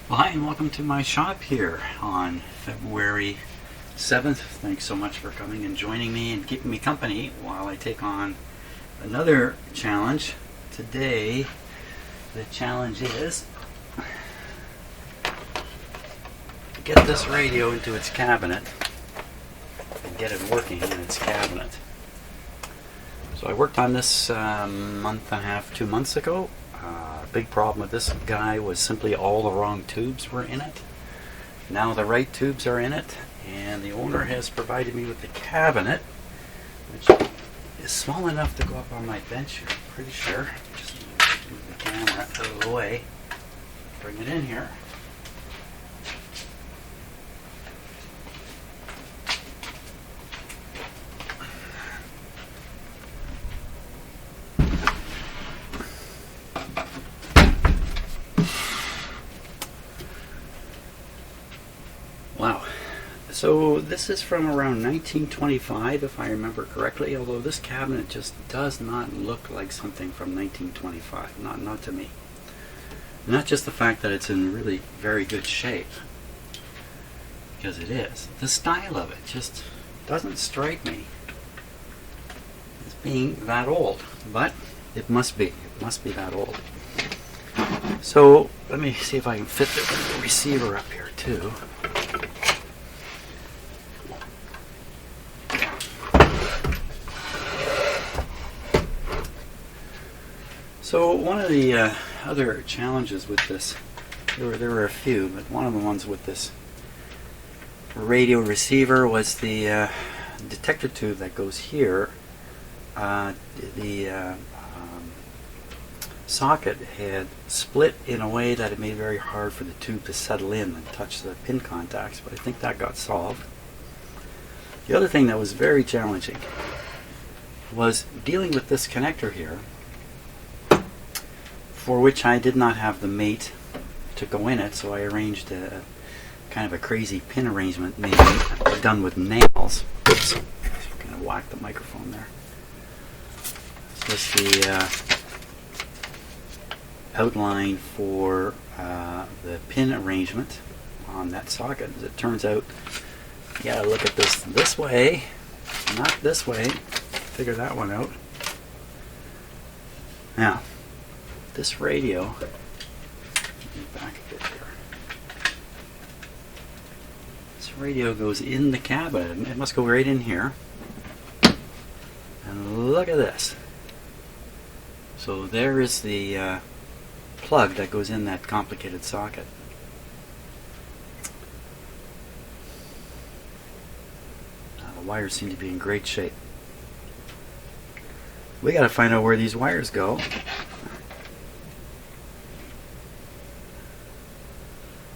Well, hi and welcome to my shop here on February 7th. Thanks so much for coming and joining me and keeping me company while I take on another challenge. Today, the challenge is to get this radio into its cabinet and get it working in its cabinet. So I worked on this month and a half, 2 months ago. Big problem with this guy was simply all the wrong tubes were in it. Now the right tubes are in it, and the owner has provided me with the cabinet, which is small enough to go up on my bench, I'm pretty sure. Just move the camera out of the way, bring it in here. Wow. So this is from around 1925, if I remember correctly, although this cabinet just does not look like something from 1925, not to me. Not just the fact that it's in really very good shape, because it is. The style of it just doesn't strike me as being that old, but it must be that old. So let me see if I can fit the receiver up here too. So one of the other challenges with this, there were a few, but one of the ones with this radio receiver was the detector tube that goes here. The socket had split in a way that it made it very hard for the tube to settle in and touch the pin contacts, but I think that got solved. The other thing that was very challenging was dealing with this connector here, for which I did not have the mate to go in it, so I arranged a kind of a crazy pin arrangement maybe done with nails. Oops, kind of whacked the microphone there. So this is the outline for the pin arrangement on that socket. As it turns out, you gotta look at this way, not this way. Figure that one out. Now, this radio, back a bit here. This radio goes in the cabinet. It must go right in here. And look at this. So there is the plug that goes in that complicated socket. The wires seem to be in great shape. We got to find out where these wires go.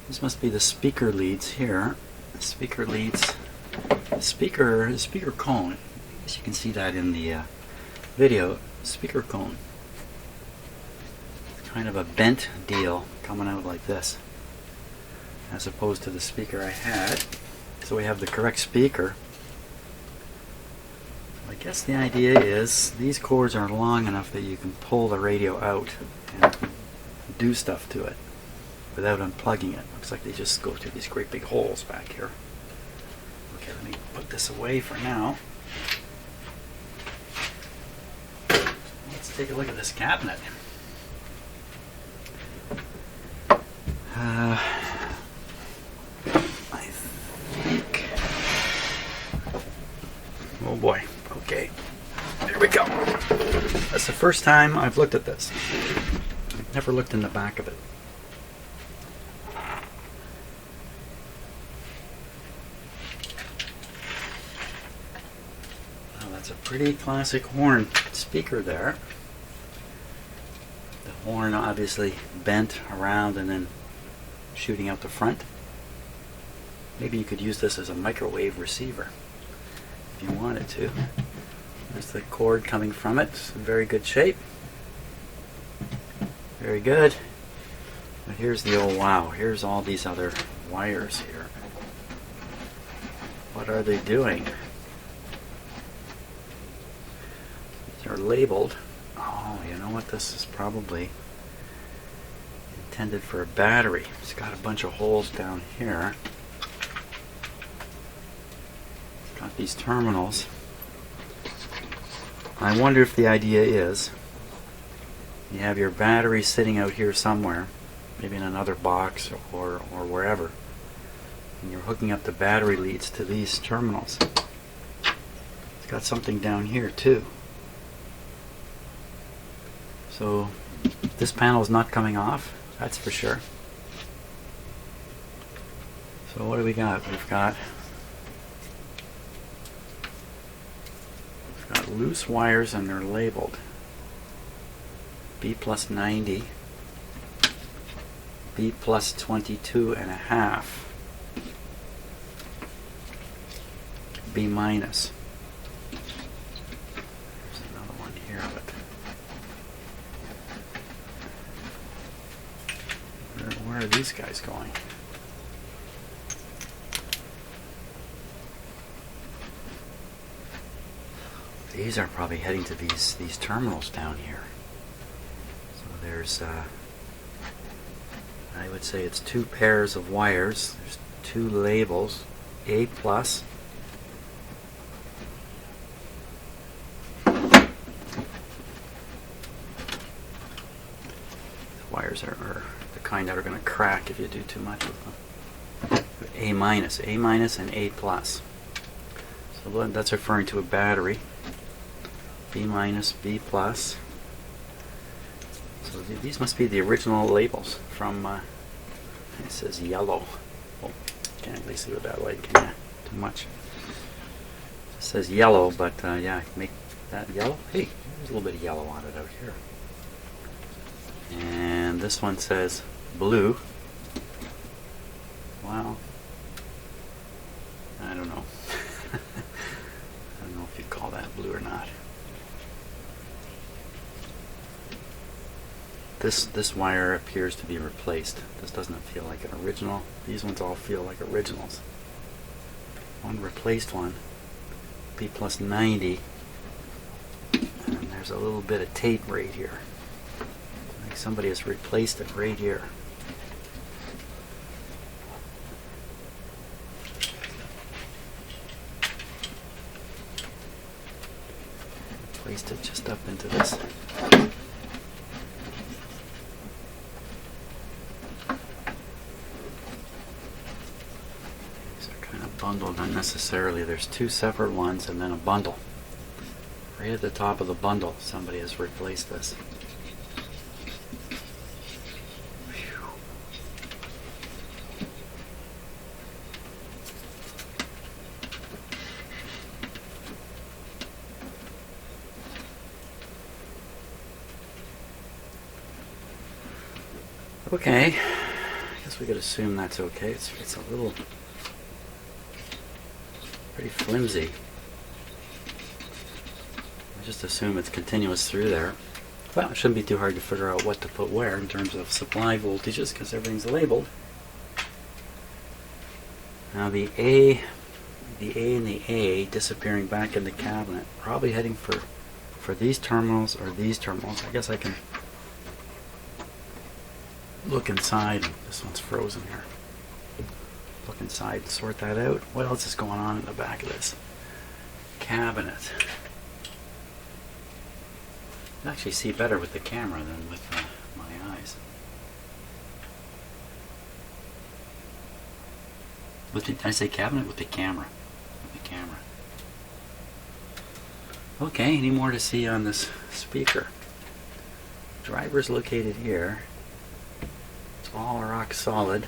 This must be the speaker leads here. The speaker leads, the speaker cone. I guess you can see that in the video. Speaker cone. It's kind of a bent deal coming out like this, as opposed to the speaker I had. So we have the correct speaker. I guess the idea is these cords are long enough that you can pull the radio out and do stuff to it without unplugging it. Looks like they just go through these great big holes back here. Okay, let me put this away for now. Let's take a look at this cabinet. I think... Oh boy. Okay. Here we go. That's the first time I've looked at this. I've never looked in the back of it. That's a pretty classic horn speaker there. The horn obviously bent around and then shooting out the front. Maybe you could use this as a microwave receiver if you wanted to. There's the cord coming from it. It's in very good shape. Very good. But here's the old wow. Here's all these other wires here. What are they doing? They're labeled. Oh, you know what? This is probably intended for a battery. It's got a bunch of holes down here. It's got these terminals. I wonder if the idea is you have your battery sitting out here somewhere, maybe in another box or wherever, and you're hooking up the battery leads to these terminals. It's got something down here too. So this panel is not coming off, that's for sure. So what do we got? We've got loose wires, and they're labeled B plus 90, B plus 22 and a half, B minus. There's another one here, but where are these guys going? These are probably heading to these terminals down here. So there's, I would say it's two pairs of wires. There's two labels, A plus. The wires are the kind that are going to crack if you do too much with them. A minus and A plus. So that's referring to a battery. B minus, B plus. So these must be the original labels from, it says yellow. Oh, can't really see with that light, can you? Too much. It says yellow, but yeah, make that yellow. Hey, there's a little bit of yellow on it out here. And this one says blue. Wow. I don't know. I don't know if you'd call that blue or not. This wire appears to be replaced. This doesn't feel like an original. These ones all feel like originals. One replaced one, B plus 90, and there's a little bit of tape right here. I think somebody has replaced it right here. Placed it just up into this. Bundled unnecessarily. There's two separate ones and then a bundle. Right at the top of the bundle, somebody has replaced this. Whew. Okay, I guess we could assume that's okay. It's a little pretty flimsy. I just assume it's continuous through there. Well, it shouldn't be too hard to figure out what to put where in terms of supply voltages because everything's labeled. Now the A and the A disappearing back in the cabinet, probably heading for these terminals or these terminals. I guess I can look inside. This one's frozen here. Look inside and sort that out. What else is going on in the back of this cabinet? I actually see better with the camera than with my eyes. Did I say cabinet? With the camera. With the camera. Okay, any more to see on this speaker? Driver's located here. It's all rock solid.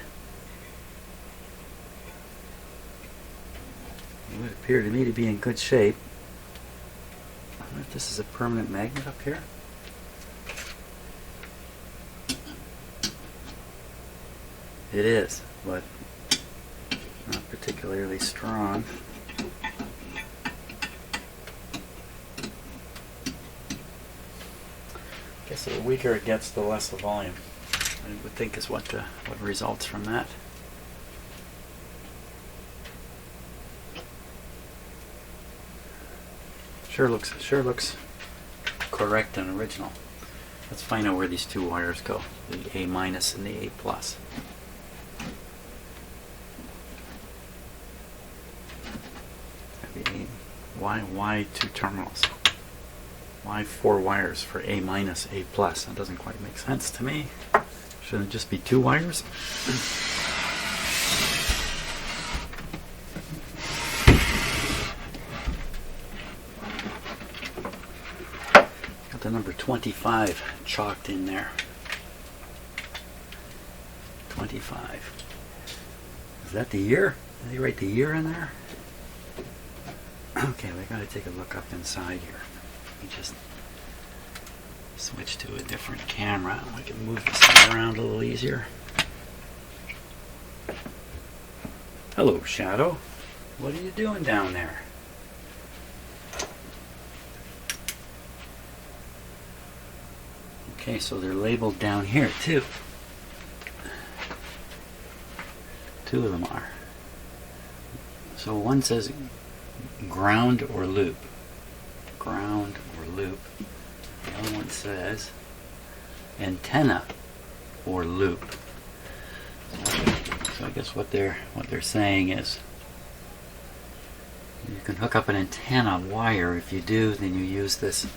It would appear to me to be in good shape. I wonder if this is a permanent magnet up here. It is, but not particularly strong. I guess the weaker it gets, the less the volume. I would think is what results from that. Sure looks correct and original. Let's find out where these two wires go, the A minus and the A plus. Why two terminals? Why 4 wires for A minus, A plus? That doesn't quite make sense to me. Shouldn't it just be 2 wires? Got the number 25 chalked in there. 25. Is that the year? Did they write the year in there? Okay, we got to take a look up inside here. Let me just switch to a different camera. We can move this thing around a little easier. Hello, Shadow. What are you doing down there? Okay, so they're labeled down here too. 2 of them are. So one says ground or loop. Ground or loop. The other one says antenna or loop. So I guess what they're saying is you can hook up an antenna wire. If you do, then you use this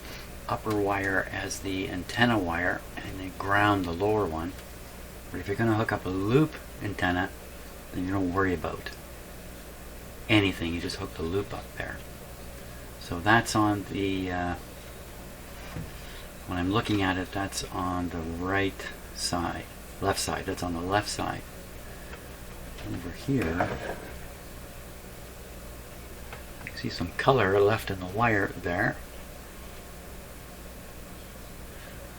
upper wire as the antenna wire and then ground the lower one. But if you're going to hook up a loop antenna, then you don't worry about anything. You just hook the loop up there. So that's on the when I'm looking at it, that's on the right side, left side. That's on the left side. Over here, you see some color left in the wire there.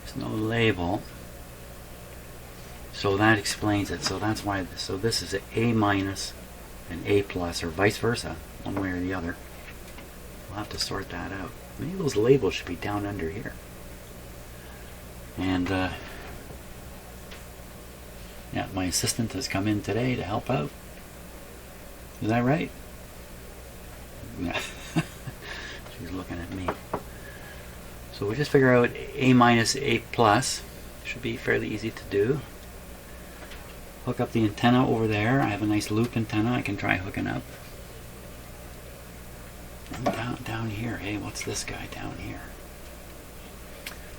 There's no label, so that explains it. So that's why. So this is an A minus and A plus, or vice versa, one way or the other. We'll have to sort that out. Maybe those labels should be down under here. And yeah, my assistant has come in today to help out. Is that right? Yeah. She's looking at me. So we just figure out A minus, A plus. Should be fairly easy to do. Hook up the antenna over there. I have a nice loop antenna I can try hooking up. And down here, hey, what's this guy down here?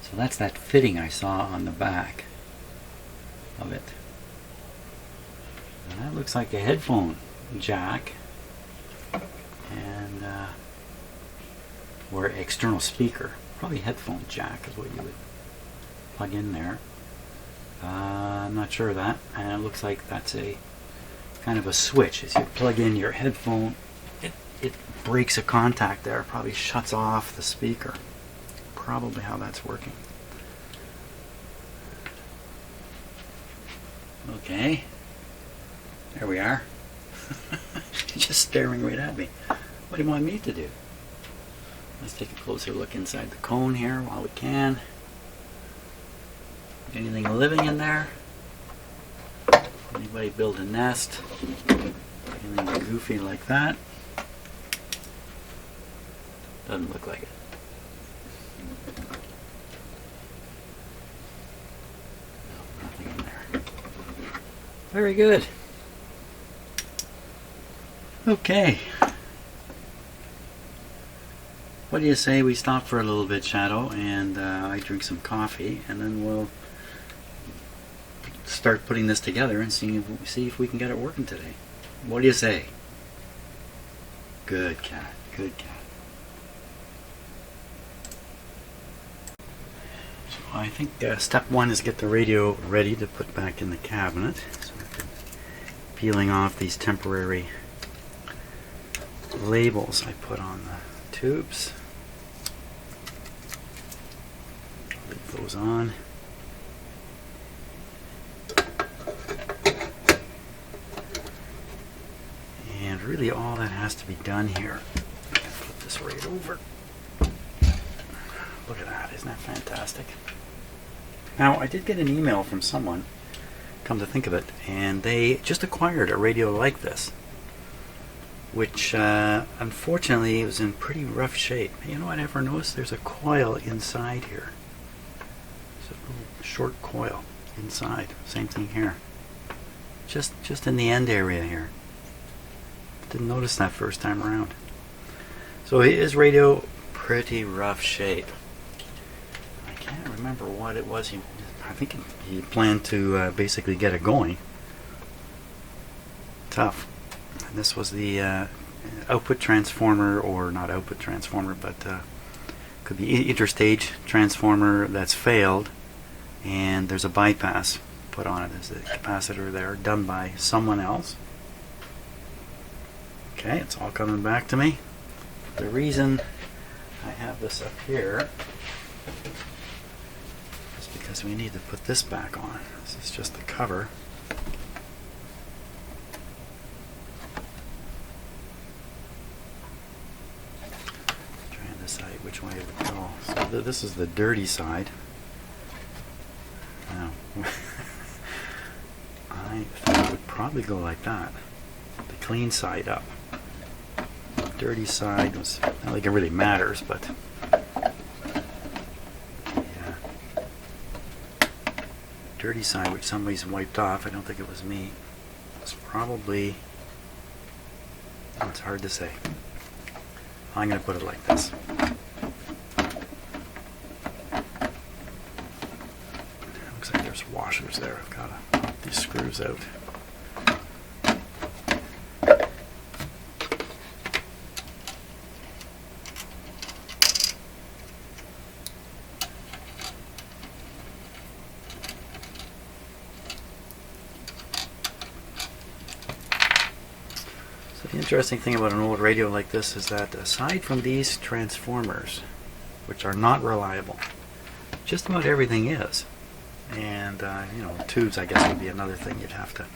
So that's that fitting I saw on the back of it. And that looks like a headphone jack and or external speaker. Probably headphone jack is what you would plug in there. I'm not sure of that. And it looks like that's a kind of a switch. As you plug in your headphone, it breaks a contact there. Probably shuts off the speaker. Probably how that's working. Okay. There we are. Just staring right at me. What do you want me to do? Let's take a closer look inside the cone here while we can. Anything living in there? Anybody build a nest? Anything goofy like that? Doesn't look like it. No, nothing in there. Very good. Okay. What do you say we stop for a little bit, Shadow, and I drink some coffee, and then we'll start putting this together and see if we can get it working today. What do you say? Good cat. Good cat. So I think step 1 is get the radio ready to put back in the cabinet. So I'm peeling off these temporary labels I put on the tubes. Leave those on. And really all that has to be done here, flip this right over. Look at that, isn't that fantastic? Now I did get an email from someone, come to think of it, and they just acquired a radio like this, which unfortunately was in pretty rough shape. You know what I ever noticed? There's a coil inside here. So short coil inside. Same thing here. Just in the end area here. Didn't notice that first time around. So his radio, pretty rough shape. I can't remember what it was. I think he planned to basically get it going. Tough. And this was the output transformer, or not output transformer, but could be interstage transformer that's failed, and there's a bypass put on it. There's a capacitor there done by someone else. Okay, it's all coming back to me. The reason I have this up here is because we need to put this back on. This is just the cover. Trying to decide which way it would go. So this is the dirty side. Now, I think it would probably go like that. The clean side up. Dirty side was, not like it really matters, but yeah. Dirty side, which somebody's wiped off, I don't think it was me. It's probably, oh, it's hard to say. I'm going to put it like this. Looks like there's washers there. I've got to pop these screws out. The interesting thing about an old radio like this is that aside from these transformers, which are not reliable, just about everything is. And you know, tubes, I guess, would be another thing you'd have to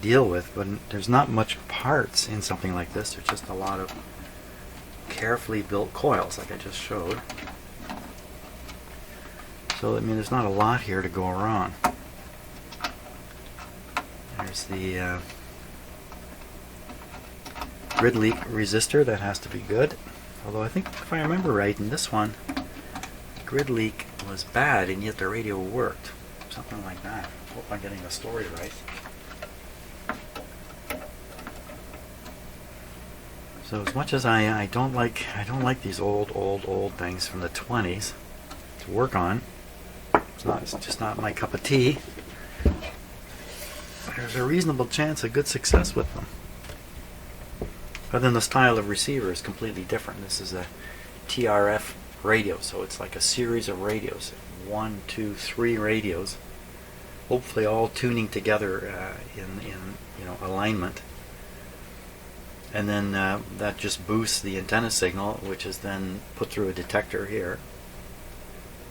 deal with, but there's not much parts in something like this. There's just a lot of carefully built coils, like I just showed. So, I mean, there's not a lot here to go wrong. There's the grid leak resistor, that has to be good. Although I think, if I remember right, in this one, the grid leak was bad and yet the radio worked. Something like that. Hope I'm getting the story right. So as much as I don't like these old things from the 20s to work on, it's just not my cup of tea. But there's a reasonable chance of good success with them. But then the style of receiver is completely different. This is a TRF radio, so it's like a series of radios. 1, 2, 3 radios, hopefully all tuning together in you know, alignment. And then that just boosts the antenna signal, which is then put through a detector here.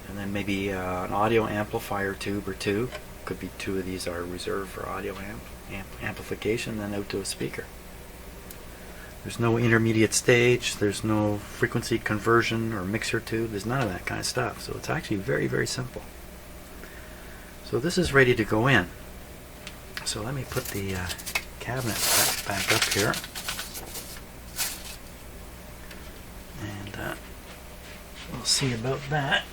And then maybe an audio amplifier tube or two. Could be 2 of these are reserved for audio amplification, then out to a speaker. There's no intermediate stage, there's no frequency conversion or mixer tube, there's none of that kind of stuff. So it's actually very, very simple. So this is ready to go in. So let me put the cabinet back up here. And we'll see about that.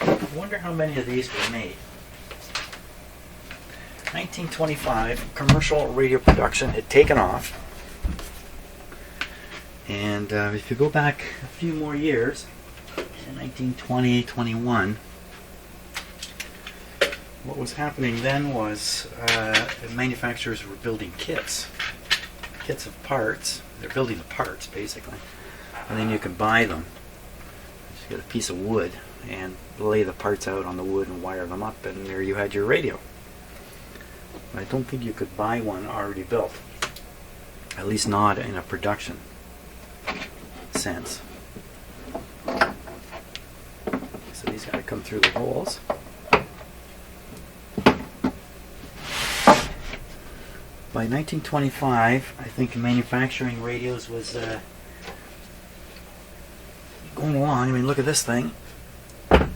I wonder how many of these were made. 1925, commercial radio production had taken off. And if you go back a few more years, in 1920, 21, what was happening then was manufacturers were building kits of parts. They're building the parts, basically. And then you could buy them. Just get a piece of wood and lay the parts out on the wood and wire them up, and there you had your radio. I don't think you could buy one already built. At least not in a production sense. So these got to come through the holes. By 1925, I think manufacturing radios was going along. I mean, look at this thing. Okay,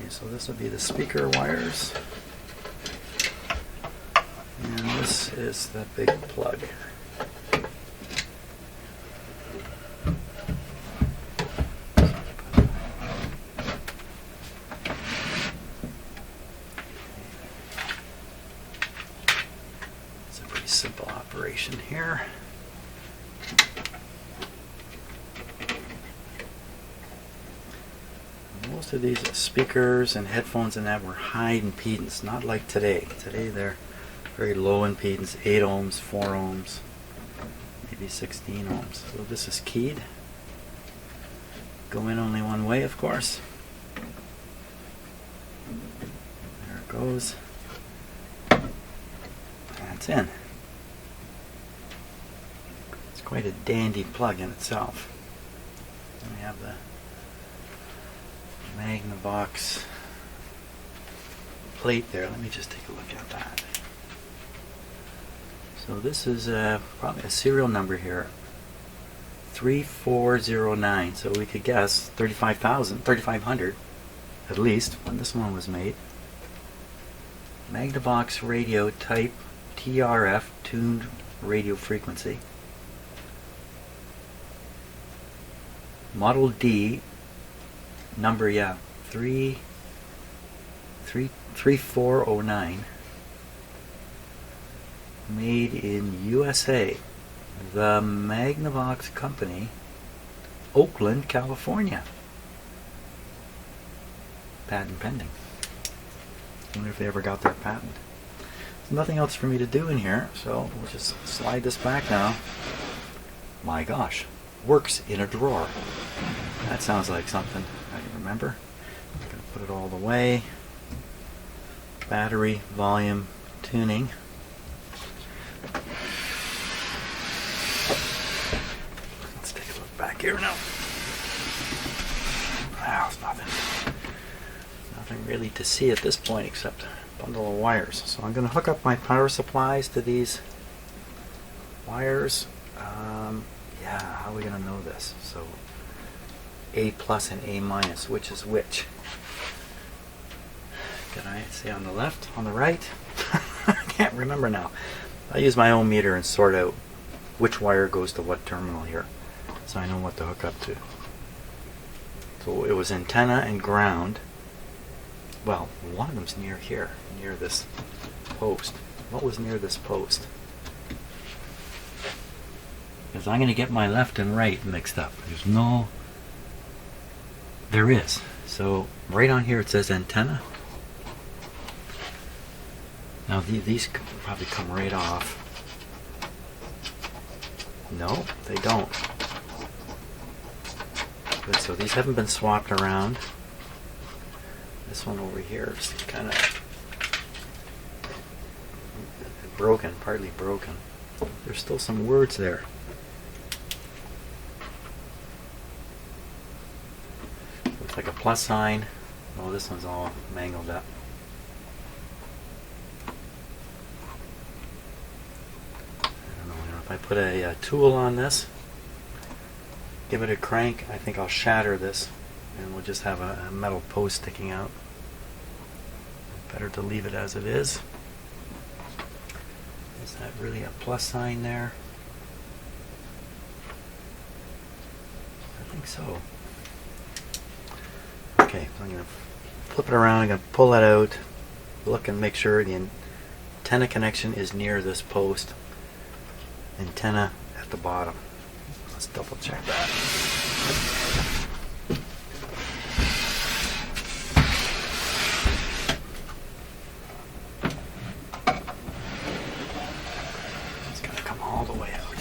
so this would be the speaker wires. And this is the big plug. simple operation here. Most of these speakers and headphones and that were high impedance, not like today. Today they're very low impedance, 8 ohms, 4 ohms, maybe 16 ohms. So this is keyed. Go in only one way, of course. There it goes. That's in. It's quite a dandy plug in itself. And we have the Magnavox plate there. Let me just take a look at that. So this is probably a serial number here, 3409. So we could guess 3500 at least when this one was made. Magnavox radio type TRF, tuned radio frequency. Model D, number 3409. Made in USA. The Magnavox Company, Oakland, California. Patent pending. I wonder if they ever got their patent. There's nothing else for me to do in here, so we'll just slide this back now. My gosh, works in a drawer. That sounds like something I can remember. I'm going to put it all the way. Battery, volume, tuning. Let's take a look back here now. Wow, it's nothing really to see at this point except a bundle of wires. So I'm going to hook up my power supplies to these wires. Yeah, how are we going to know this? So A plus and A minus, which is which? Can I see on the left, on the right? I can't remember now. I use my own meter and sort out which wire goes to what terminal here, so I know what to hook up to. So it was antenna and ground. Well, one of them's near here, near this post. What was near this post? Because I'm going to get my left and right mixed up. There is. So right on here it says antenna. Now these could probably come right off. No, they don't. Good, so these haven't been swapped around. This one over here is kind of broken, partly broken. There's still some words there. Looks like a plus sign. Oh, this one's all mangled up. If I put a tool on this, give it a crank, I think I'll shatter this and we'll just have a metal post sticking out. Better to leave it as it is. Is that really a plus sign there? I think so. Okay, so I'm going to flip it around, I'm going to pull that out, look and make sure the antenna connection is near this post. Antenna at the bottom. Let's double check that. It's going to come all the way out.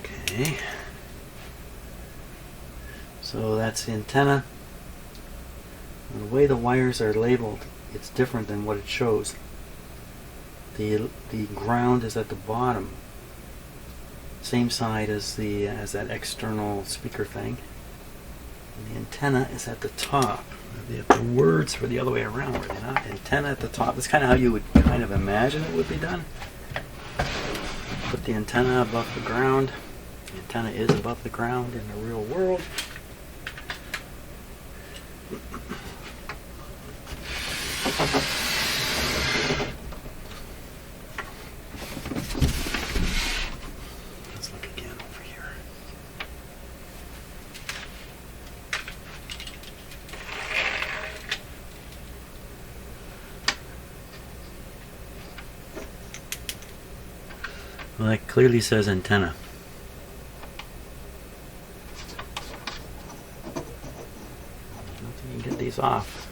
Okay. So that's the antenna. And the way the wires are labeled, it's different than what it shows. The ground is at the bottom, same side as that external speaker thing. And the antenna is at the top. The words were the other way around, were they not? Antenna at the top. That's kind of how you would kind of imagine it would be done. Put the antenna above the ground. The antenna is above the ground in the real world. Let's look again over here. Well, it clearly says antenna. I don't think you can get these off.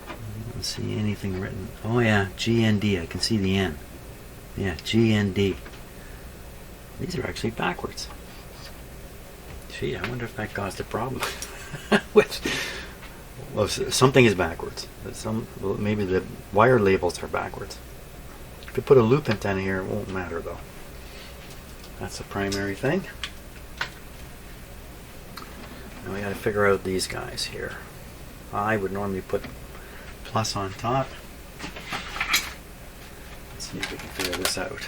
I don't see anything written. Oh yeah, GND. I can see the N. Yeah, GND. These are actually backwards. Gee, I wonder if that caused a problem. Which, well, something is backwards. Well, maybe the wire labels are backwards. If you put a loop antenna here, it won't matter though. That's the primary thing. Now we got to figure out these guys here. I would normally put plus on top. Let's see if we can figure this out.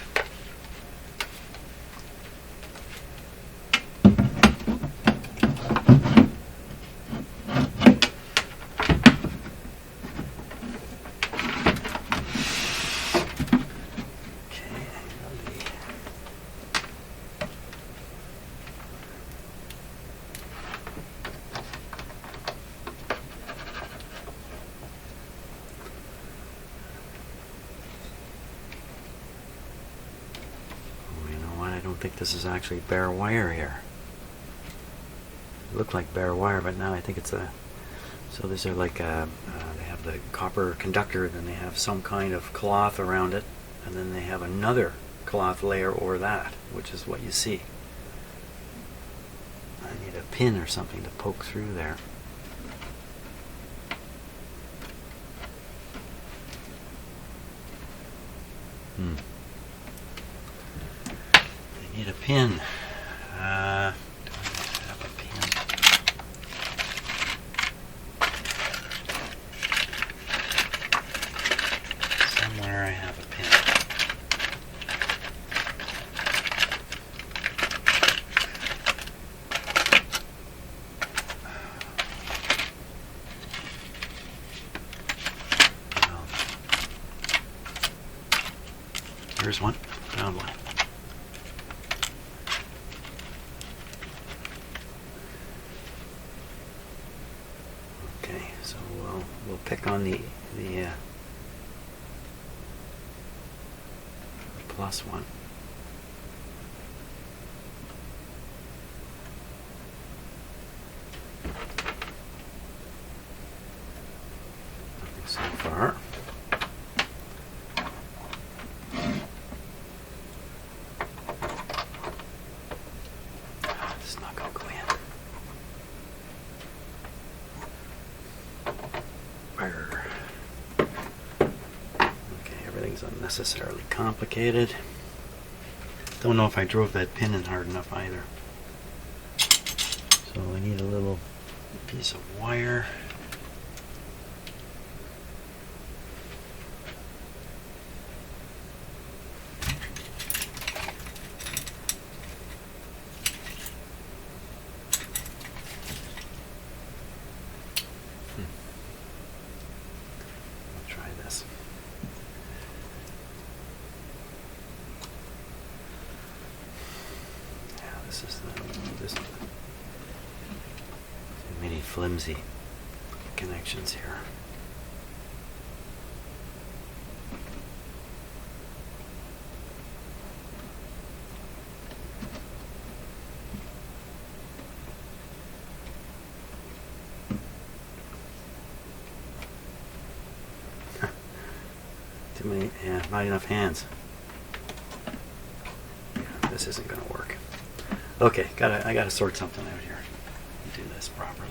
I think this is actually bare wire here. It looked like bare wire, but now I think it's a. So these are like they have the copper conductor, then they have some kind of cloth around it, and then they have another cloth layer over that, which is what you see. I need a pin or something to poke through there. Need a pin. Do I have a pin? Somewhere I have a pin. Well, here's one. Found one. So we'll pick on the plus one. Nothing so far. This is not going to go in. Okay, everything's unnecessarily complicated. Don't know if I drove that pin in hard enough either. So I need a little piece of wire. This many flimsy connections here. Too many, yeah, not enough hands. Yeah, this isn't going to work. Okay, I gotta sort something out here. Do this properly.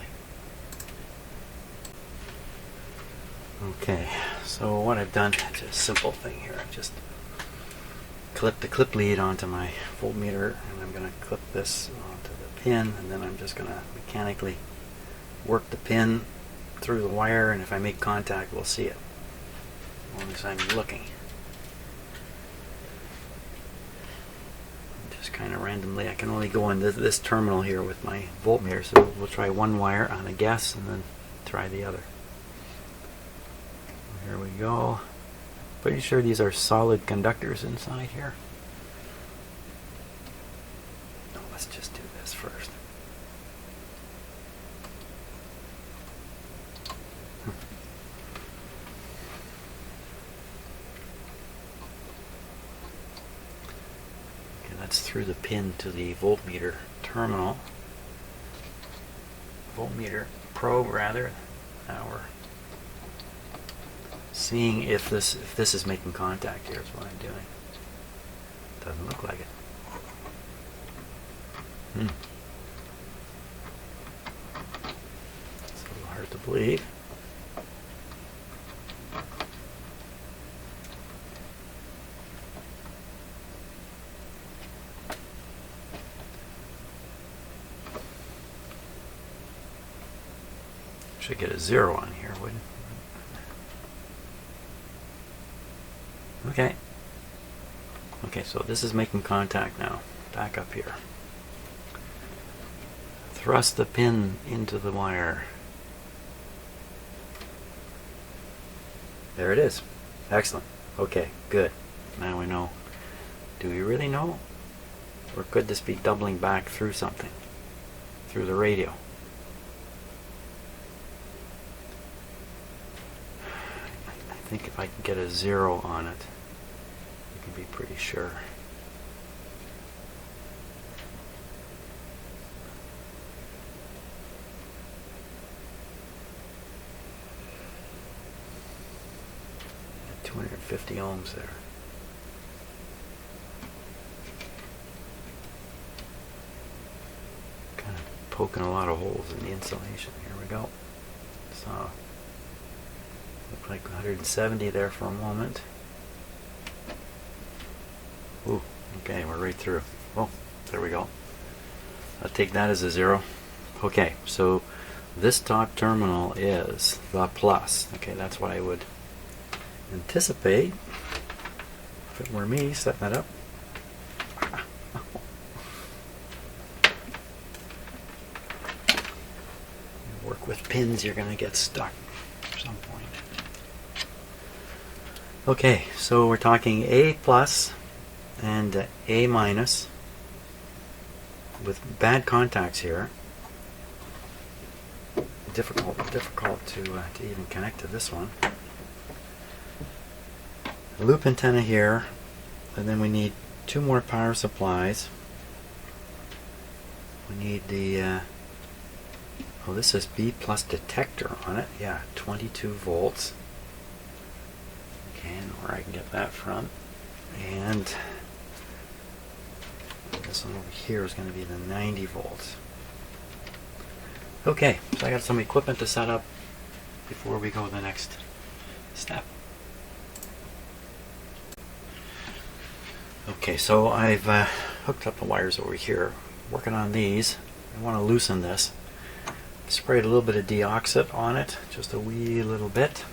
Okay, so what I've done, it's a simple thing here. I've just clipped the clip lead onto my voltmeter, and I'm gonna clip this onto the pin, and then I'm just gonna mechanically work the pin through the wire, and if I make contact, we'll see it. As long as I'm looking. Kind of randomly, I can only go in this terminal here with my voltmeter, so we'll try one wire on a guess and then try the other. Here we go. Pretty sure these are solid conductors inside here. No, let's just do this first. that's through the pin to the voltmeter terminal. Voltmeter probe, rather. Now we're seeing if this is making contact. Here's what I'm doing. Doesn't look like it. It's a little hard to believe. Should get a 0 on here, wouldn't it? Okay. Okay, so this is making contact now. Back up here. Thrust the pin into the wire. There it is. Excellent. Okay, good. Now we know. Do we really know? Or could this be doubling back through something? Through the radio? I think if I can get a 0 on it, you can be pretty sure. At 250 ohms there. Kind of poking a lot of holes in the insulation. Here we go. So looked like 170 there for a moment. Ooh, okay, we're right through. Oh, there we go. I'll take that as a 0. Okay, so this top terminal is the plus. Okay, that's what I would anticipate if it were me setting that up. You work with pins, you're going to get stuck at some point. Okay, so we're talking A plus and A minus with bad contacts here. Difficult to even connect to this one. A loop antenna here, and then we need 2 more power supplies. We need the oh, this is B plus detector on it. Yeah, 22 volts. And where I can get that from. And this one over here is going to be the 90 volts. Okay, so I got some equipment to set up before we go to the next step. Okay, so I've hooked up the wires over here. Working on these. I want to loosen this. Sprayed a little bit of deoxit on it, just a wee little bit.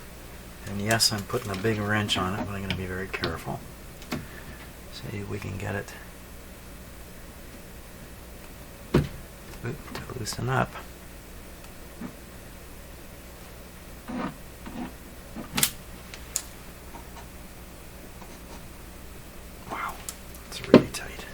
And yes, I'm putting a big wrench on it, but I'm going to be very careful. See if we can get it to loosen up. Wow, it's really tight.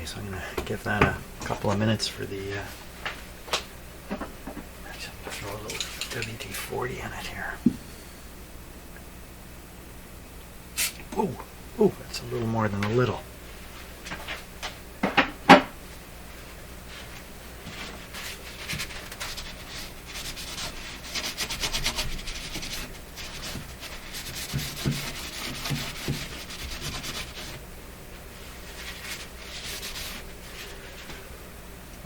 So I'm going to give that a couple of minutes for the actually throw a little WD-40 in it here. Ooh, that's a little more than a little.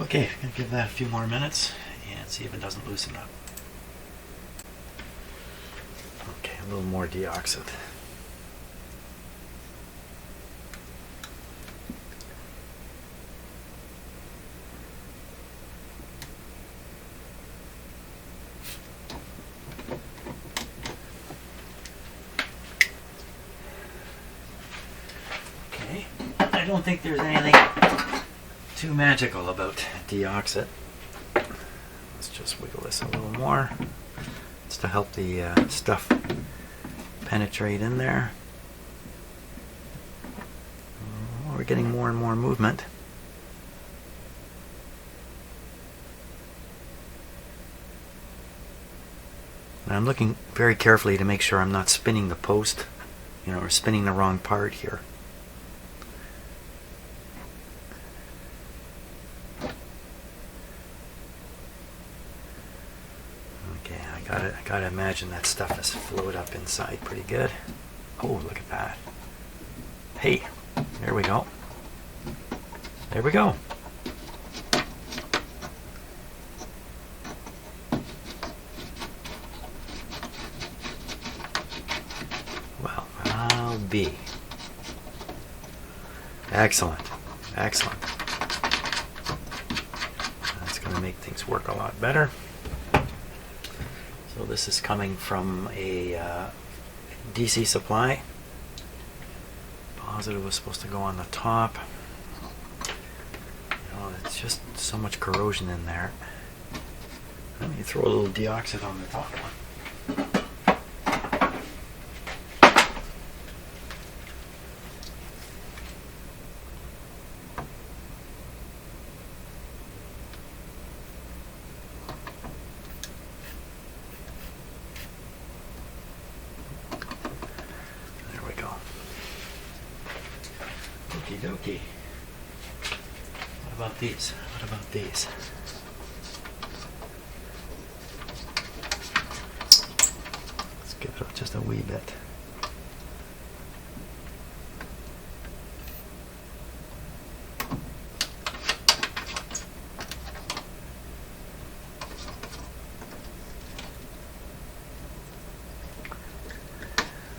Okay, I'm going to give that a few more minutes and see if it doesn't loosen up. Okay, a little more deoxit. Okay, I don't think there's anything too magical about deoxit. Let's just wiggle this a little more. It's to help the stuff penetrate in there. getting more and more movement. And I'm looking very carefully to make sure I'm not spinning the post, or spinning the wrong part here. Okay, I gotta imagine that stuff has flowed up inside pretty good. Oh, look at that. Hey, there we go. There we go. Well, I'll be. Excellent. Excellent. That's going to make things work a lot better. So this is coming from a DC supply. Positive was supposed to go on the top. It's just so much corrosion in there. Let me throw a little deoxit on the top one. There we go. Okie dokie. What about these? What about these? Let's give it up just a wee bit.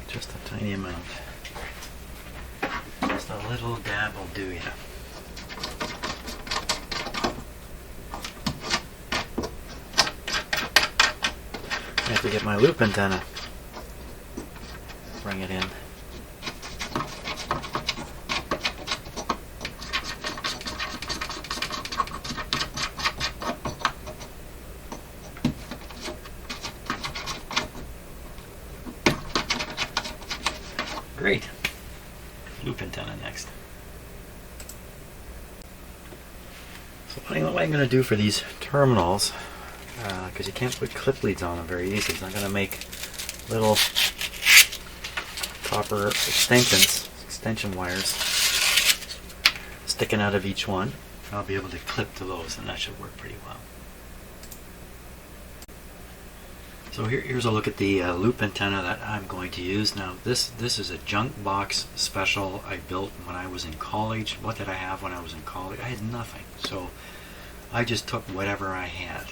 Just a tiny amount. Just a little dab will do ya. I have to get my loop antenna. Bring it in. Great. Loop antenna next. So what I'm going to do for these terminals, because you can't put clip leads on them very easily, so I'm going to make little copper extension wires sticking out of each one. I'll be able to clip to those, and that should work pretty well. So here's a look at the loop antenna that I'm going to use. Now this is a junk box special I built when I was in college. What did I have when I was in college? I had nothing. So I just took whatever I had.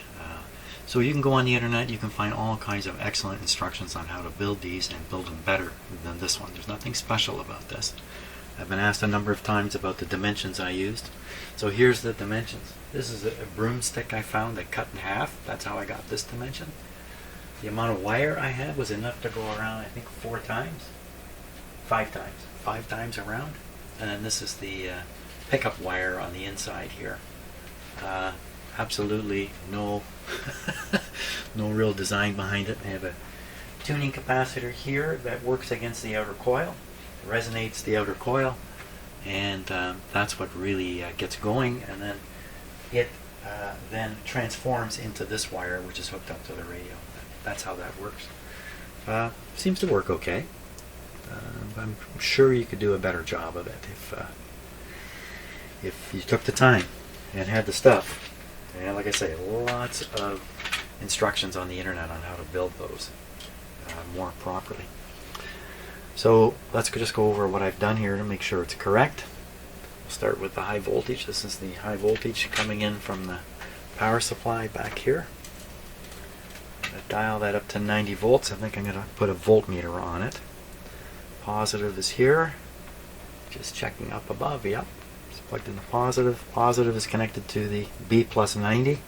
So you can go on the internet, you can find all kinds of excellent instructions on how to build these and build them better than this one. There's nothing special about this. I've been asked a number of times about the dimensions I used. So here's the dimensions. This is a broomstick I found that cut in half. That's how I got this dimension. The amount of wire I had was enough to go around, I think, 5 times around. And then this is the pickup wire on the inside here. Absolutely no no real design behind it. I have a tuning capacitor here that works against the outer coil, resonates the outer coil, and that's what really gets going, and then it then transforms into this wire, which is hooked up to the radio. That's how that works. Seems to work okay. I'm sure you could do a better job of it if you took the time and had the stuff. And like I say, lots of instructions on the internet on how to build those more properly. So let's just go over what I've done here to make sure it's correct. We'll start with the high voltage. This is the high voltage coming in from the power supply back here. I'm going to dial that up to 90 volts. I think I'm going to put a voltmeter on it. Positive is here. Just checking up above. Yep. It's plugged in the positive. Positive is connected to the B plus 90.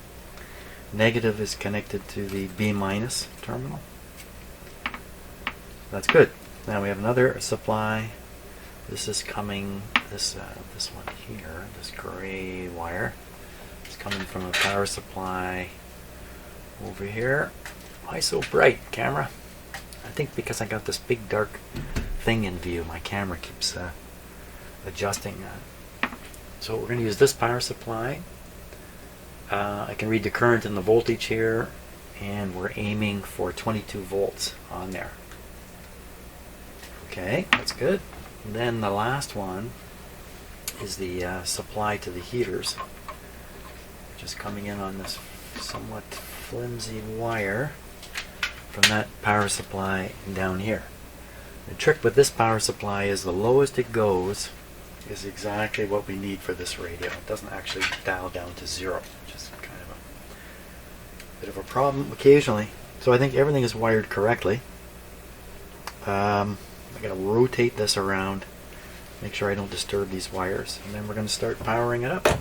Negative is connected to the B minus terminal. That's good. Now we have another supply. This is coming, this one here, this gray wire. It's coming from a power supply over here. Why so bright, camera? I think because I got this big dark thing in view, my camera keeps adjusting So we're going to use this power supply. I can read the current and the voltage here, and we're aiming for 22 volts on there. Okay, that's good. And then the last one is the supply to the heaters. Just coming in on this somewhat flimsy wire from that power supply down here. The trick with this power supply is the lowest it goes is exactly what we need for this radio. It doesn't actually dial down to 0, which is kind of a bit of a problem occasionally. So I think everything is wired correctly. I'm going to rotate this around, make sure I don't disturb these wires, and then we're going to start powering it up and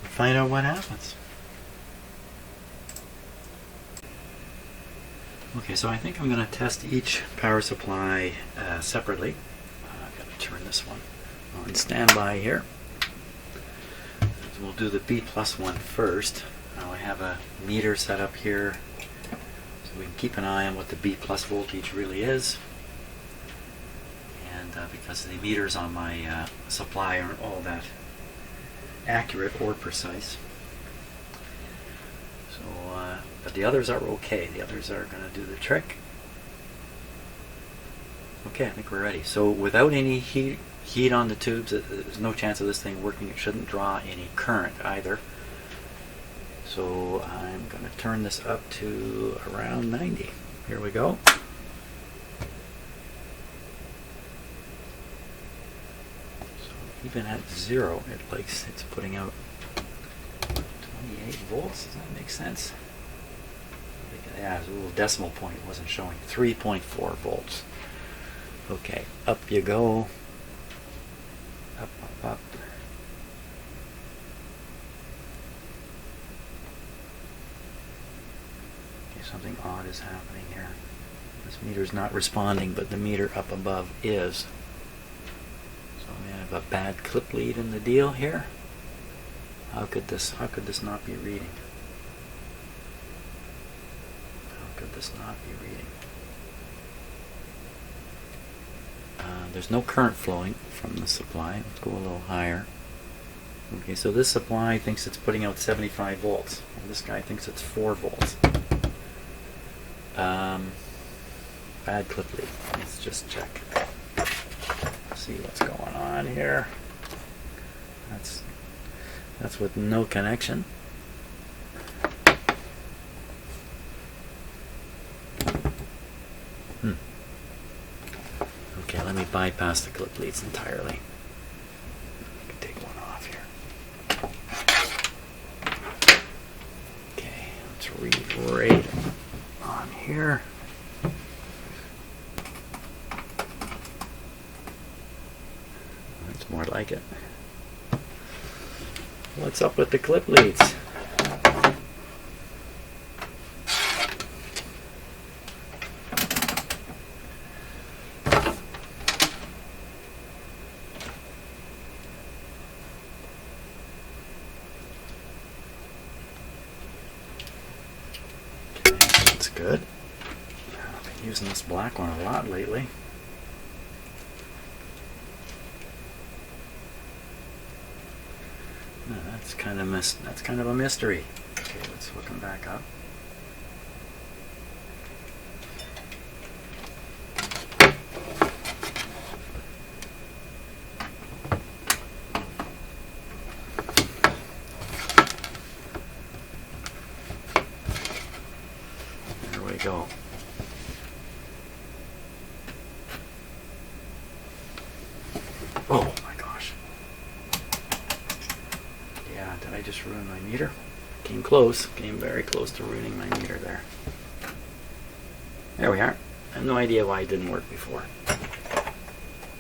find out what happens. Okay, so I think I'm going to test each power supply separately. I've got to turn this one on standby here. So we'll do the B plus one first. Now I have a meter set up here so we can keep an eye on what the B plus voltage really is. And because the meters on my supply aren't all that accurate or precise. So, but the others are okay. The others are going to do the trick. Okay, I think we're ready. So without any heat on the tubes, there's no chance of this thing working. It shouldn't draw any current either. So I'm going to turn this up to around 90. Here we go. So even at 0, it's putting out 28 volts. Does that make sense? Yeah, there's a little decimal point it wasn't showing. 3.4 volts. Okay, up you go. Up, up, up. Okay, something odd is happening here. This meter's not responding, but the meter up above is. So we have a bad clip lead in the deal here. How could this not be reading? How could this not be reading? There's no current flowing from the supply. Let's go a little higher. Okay, so this supply thinks it's putting out 75 volts. And this guy thinks it's 4 volts. Bad clip lead. Let's just check. See what's going on here. That's with no connection. Okay, let me bypass the clip leads entirely. I can take one off here. Okay, let's read right on here. That's more like it. What's up with the clip leads? Good. I've been using this black one a lot lately. No, that's kind of a mystery. Okay, let's hook them back up. Go. Oh my gosh. Yeah, did I just ruin my meter? Came close. Came very close to ruining my meter there. There we are. I have no idea why it didn't work before.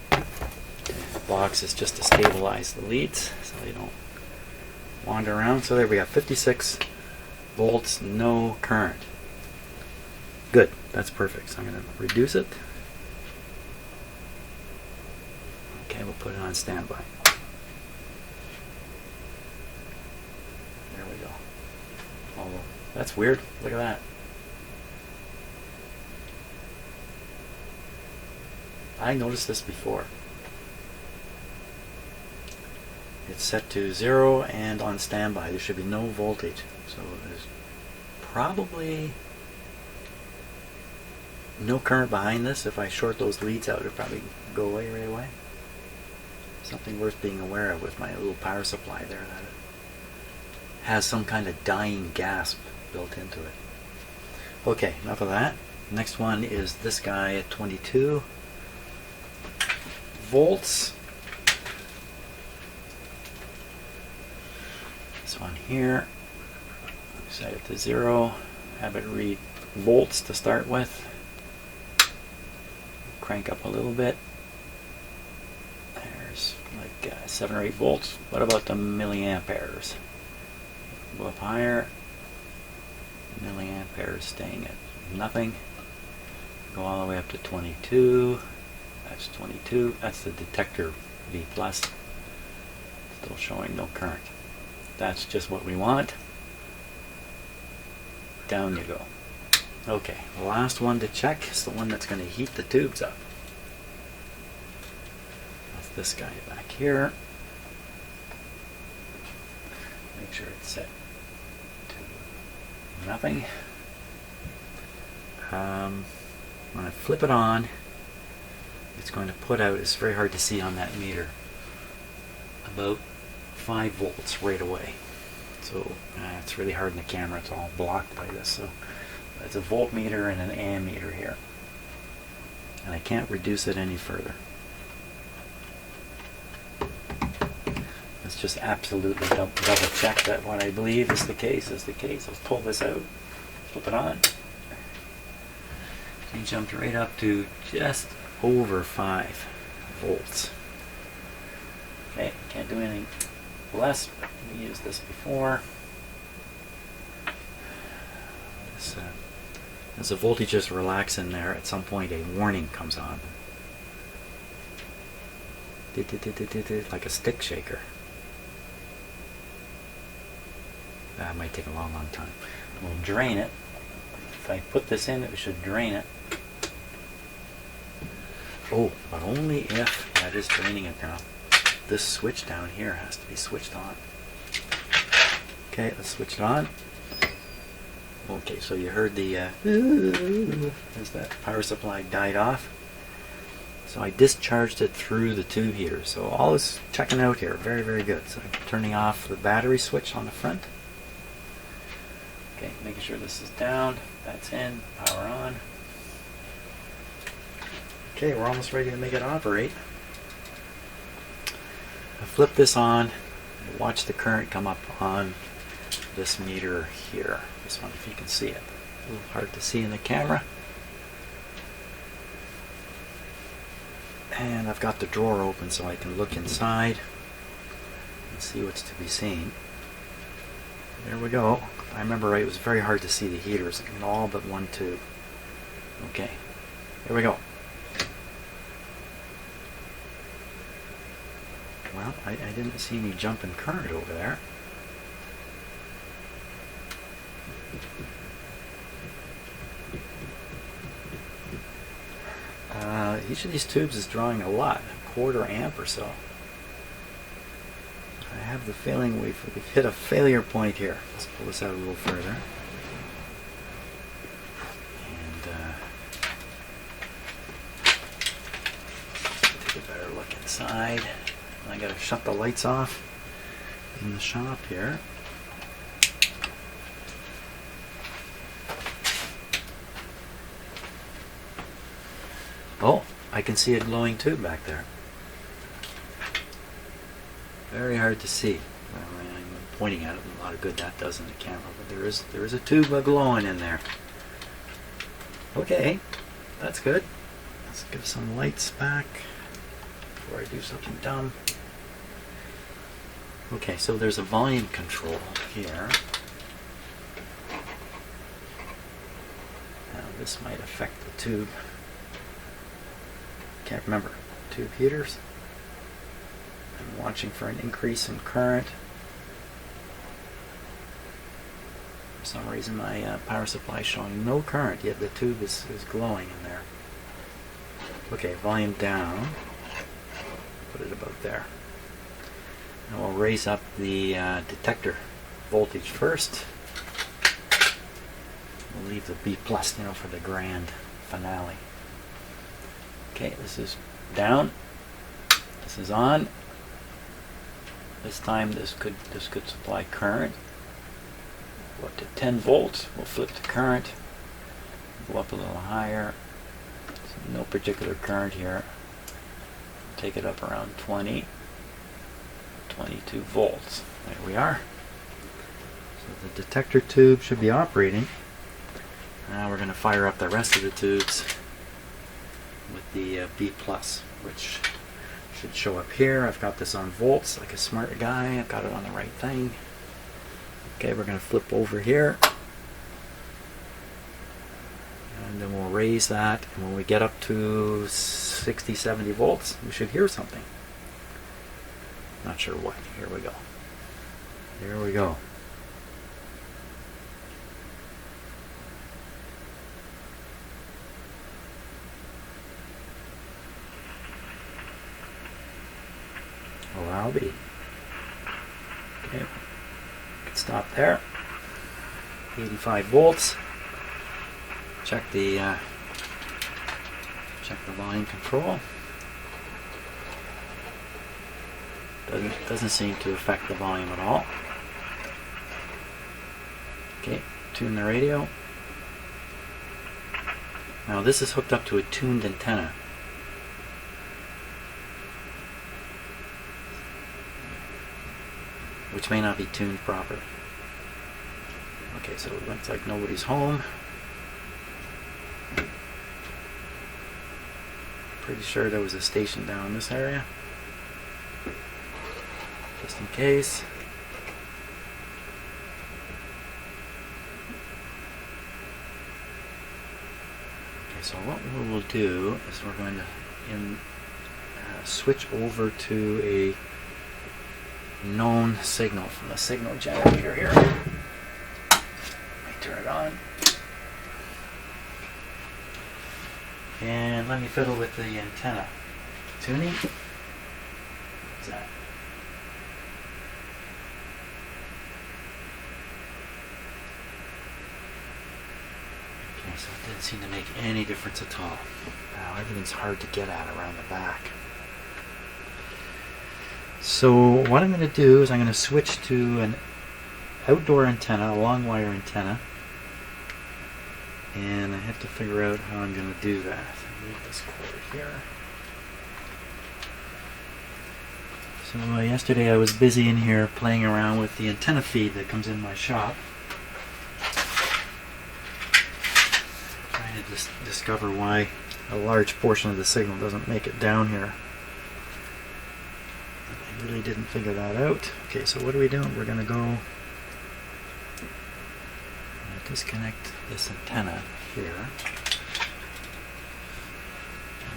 The box is just to stabilize the leads so they don't wander around. So there we go. 56 volts, no current. Good, that's perfect. So I'm going to reduce it. Okay, we'll put it on standby. There we go. Oh, that's weird. Look at that. I noticed this before. It's set to 0 and on standby. There should be no voltage. So there's probably no current behind this. If I short those leads out, it'll probably go away right away. Something worth being aware of with my little power supply there, that it has some kind of dying gasp built into it. Okay, enough of that. Next one is this guy at 22 volts. This one here, set it to 0, have it read volts to start with. Crank up a little bit. There's like 7 or 8 volts. What about the milliamperes? Go up higher. Milliamperes staying at nothing. Go all the way up to 22. That's 22. That's the detector V+. Still showing no current. That's just what we want. Down you go. Okay, the last one to check is the one that's going to heat the tubes up. That's this guy back here. Make sure it's set to nothing. When I flip it on, it's going to put out, it's very hard to see on that meter, about 5 volts right away. So it's really hard in the camera, it's all blocked by this. So it's a voltmeter and an ammeter here. And I can't reduce it any further. Let's just absolutely double check that what I believe is the case is the case. Let's pull this out, flip it on. He jumped right up to just over 5 volts. Okay, can't do anything less. We used this before. As the voltages relax in there, at some point a warning comes on. Like a stick shaker. That might take a long time. We'll drain it. If I put this in, it should drain it. Oh, but only if that is draining it now. This switch down here has to be switched on. Okay, let's switch it on. Okay, so you heard the as that power supply died off. So I discharged it through the tube heater. So all is checking out here. Very, very good. So I'm turning off the battery switch on the front. Okay, making sure this is down. That's in. Power on. Okay, we're almost ready to make it operate. I flip this on. Watch the current come up on this meter here. This one, if you can see it. A little hard to see in the camera. And I've got the drawer open so I can look inside and see what's to be seen. There we go. If I remember right, it was very hard to see the heaters in all but one tube. Okay, here we go. Well, I didn't see any jump in current over there. Each of these tubes is drawing a lot, a quarter amp or so. I have the feeling we've hit a failure point here. Let's pull this out a little further. And take a better look inside. I gotta shut the lights off in the shop here. Oh, I can see a glowing tube back there. Very hard to see. I'm pointing at it, a lot of good that does in the camera, but there is a tube glowing in there. Okay, that's good. Let's give some lights back before I do something dumb. Okay, so there's a volume control here. Now this might affect the tube. Can't remember. Tube heaters. I'm watching for an increase in current. For some reason my power supply is showing no current, yet the tube is glowing in there. Okay, volume down. Put it about there. And we'll raise up the detector voltage first. We'll leave the B plus, you know, for the grand finale. Okay, this is down. This is on. This time this could supply current. Go up to 10 volts. We'll flip the current. Go up a little higher. So no particular current here. Take it up around 20, 22 volts. There we are. So the detector tube should be operating. Now we're going to fire up the rest of the tubes with the B plus, which should show up here. I've got this on volts like a smart guy. I've got it on the right thing. Okay, we're going to flip over here. And then we'll raise that. And when we get up to 60, 70 volts, we should hear something. Not sure what. Here we go. Here we go. Oh, I'll be. Okay. Can stop there. 85 volts. Check the volume control. Doesn't seem to affect the volume at all. Okay, tune the radio. Now this is hooked up to a tuned antenna. Which may not be tuned properly. Okay, so it looks like nobody's home. Pretty sure there was a station down in this area. Just in case. Okay, so what we will do is we're going to switch over to a known signal from the signal generator here. Let me turn it on. And let me fiddle with the antenna. Tuning. What's that? Okay, so it didn't seem to make any difference at all. Now everything's hard to get at around the back. So what I'm going to do is I'm going to switch to an outdoor antenna, a long wire antenna. And I have to figure out how I'm going to do that. Move this cord here. So yesterday I was busy in here playing around with the antenna feed that comes in my shop. Trying to discover why a large portion of the signal doesn't make it down here. I really didn't figure that out. Okay, so what are we doing? We're going to go disconnect this antenna here.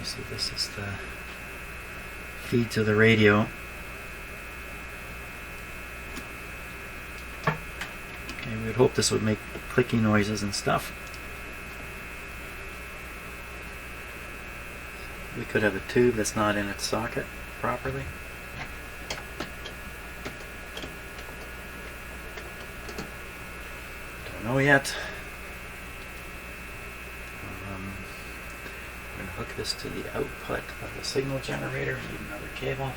So this is the feed to the radio. Okay, we would hope this would make clicky noises and stuff. We could have a tube that's not in its socket properly. Don't know yet. We're going to hook this to the output of the signal generator. Need another cable.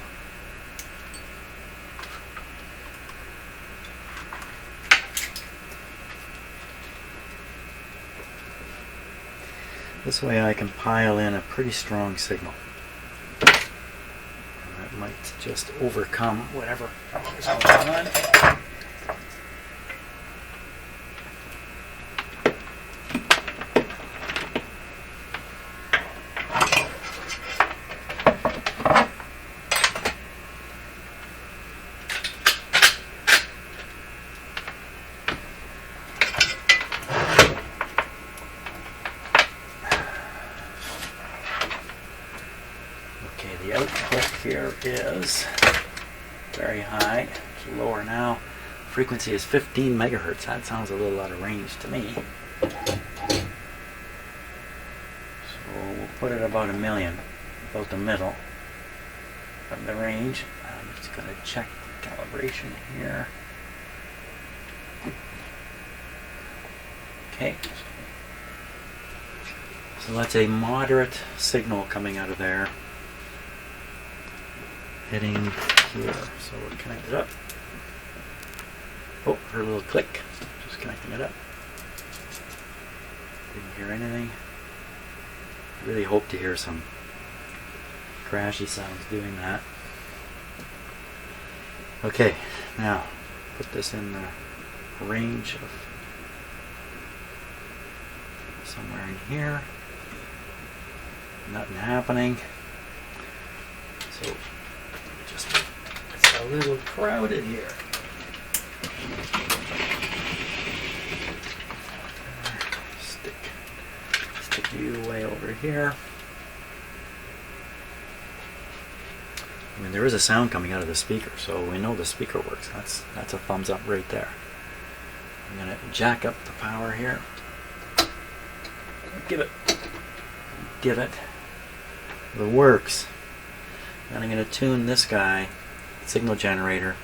This way I can pile in a pretty strong signal. And that might just overcome whatever is going on. The output here is very high. It's lower now. Frequency is 15 megahertz. That sounds a little out of range to me. So we'll put it about 1 million, about the middle of the range. I'm just going to check calibration here. Okay. So that's a moderate signal coming out of there, heading here. So we'll connect it up. Oh, heard a little click. Just connecting it up. Didn't hear anything. Really hope to hear some crashy sounds doing that. Okay, now put this in the range of somewhere in here. Nothing happening. So just it's a little crowded here. Stick you way over here. I mean, there is a sound coming out of the speaker, so we know the speaker works. That's a thumbs up right there. I'm going to jack up the power here. Give it. It works. Then I'm going to tune this guy, signal generator,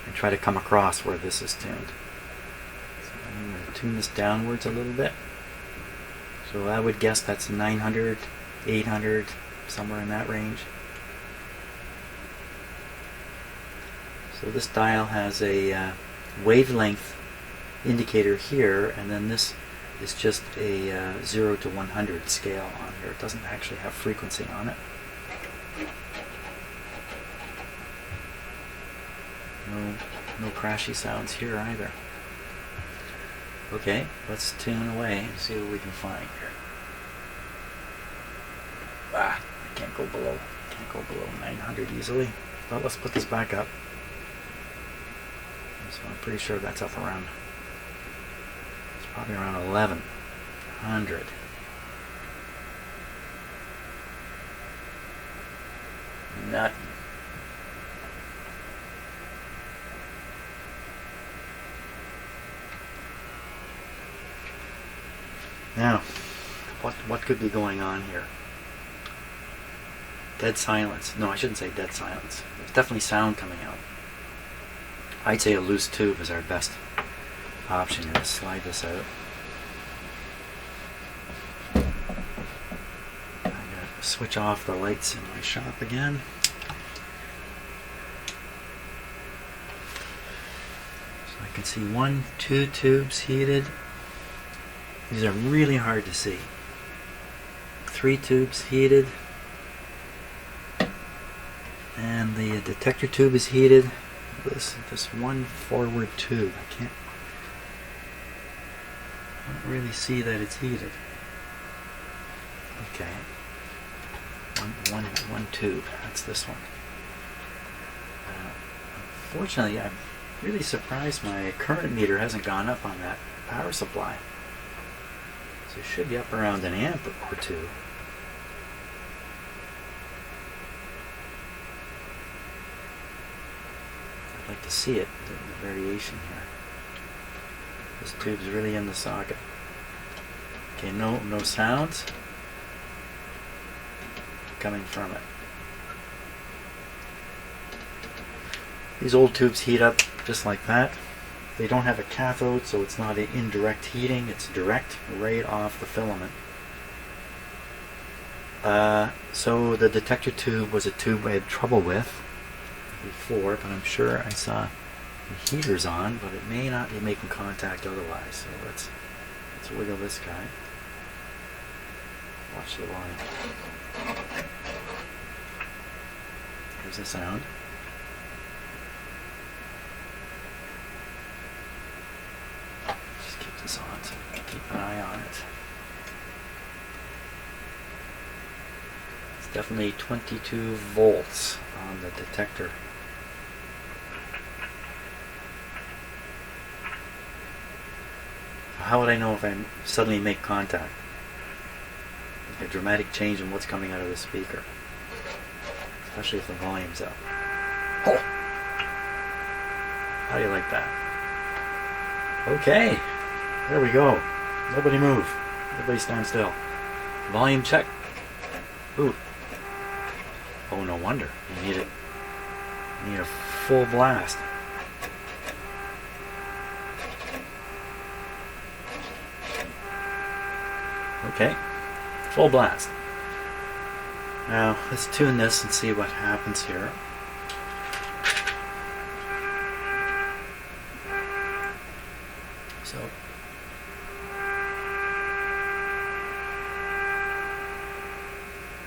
and try to come across where this is tuned. So I'm going to tune this downwards a little bit. So I would guess that's 900, 800, somewhere in that range. So this dial has a wavelength indicator here, and then this is just a 0 to 100 scale on here. It doesn't actually have frequency on it. No crashy sounds here either. Okay, let's tune away and see what we can find here. I can't go below 900 easily. But let's put this back up. So I'm pretty sure that's up around, it's probably around 1100. Nothing. Now, what could be going on here? Dead silence. No, I shouldn't say dead silence. There's definitely sound coming out. I'd say a loose tube is our best option. I'm going to slide this out. I'm going to switch off the lights in my shop again. So I can see 1, 2 tubes heated. These are really hard to see. 3 tubes heated. And the detector tube is heated. This one forward tube. I don't really see that it's heated. Okay. One tube. That's this one. Unfortunately, I'm really surprised my current meter hasn't gone up on that power supply. So it should be up around an amp or two. I'd like to see it, the variation here. This tube's really in the socket. Okay, no sounds coming from it. These old tubes heat up just like that. They don't have a cathode, so it's not an indirect heating, it's direct right off the filament. So the detector tube was a tube I had trouble with before, but I'm sure I saw the heaters on, but it may not be making contact otherwise. So let's wiggle this guy. Watch the line. Here's the sound. Just keep this on so we can keep an eye on it. It's definitely 22 volts on the detector. How would I know if I suddenly make contact? A dramatic change in what's coming out of the speaker, especially if the volume's up. Oh! How do you like that? Okay, there we go. Nobody move. Everybody stand still. Volume check. Ooh. Oh, no wonder. You need it. Need a full blast. Okay, full blast. Now let's tune this and see what happens here. So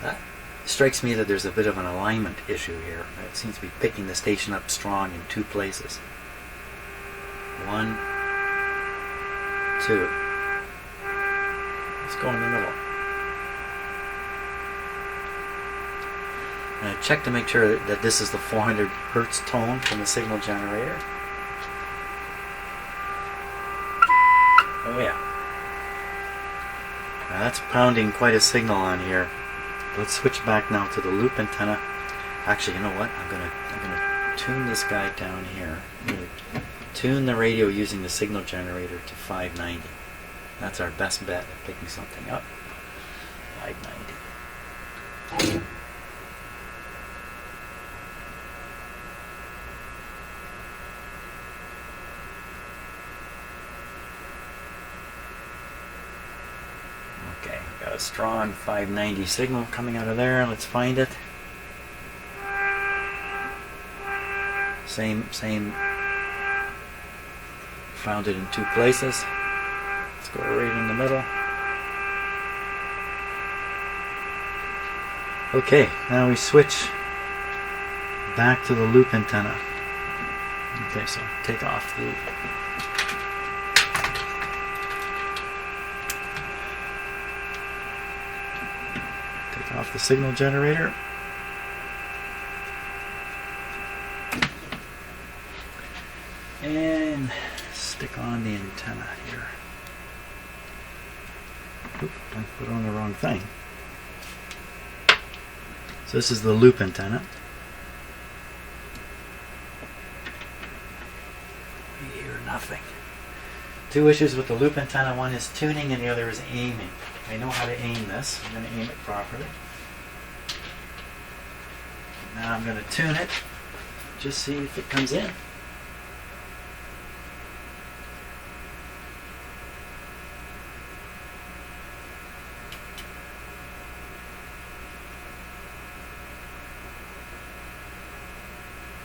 that strikes me that there's a bit of an alignment issue here. It seems to be picking the station up strong in two places. 1, 2. Let's go in the middle. And I check to make sure that this is the 400 Hertz tone from the signal generator. Oh yeah. Now that's pounding quite a signal on here. Let's switch back now to the loop antenna. Actually, you know what? I'm gonna tune this guy down here. I'm gonna tune the radio using the signal generator to 590. That's our best bet at picking something up. 590. Okay, got a strong 590 signal coming out of there. Let's find it. Same. Found it in two places. Let's go right in the middle. Okay, now we switch back to the loop antenna. Okay, so take off the signal generator. And stick on the antenna here. Oop, I put on the wrong thing. So this is the loop antenna. We hear nothing. Two issues with the loop antenna. One is tuning and the other is aiming. I know how to aim this. I'm going to aim it properly. Now I'm going to tune it. Just see if it comes in.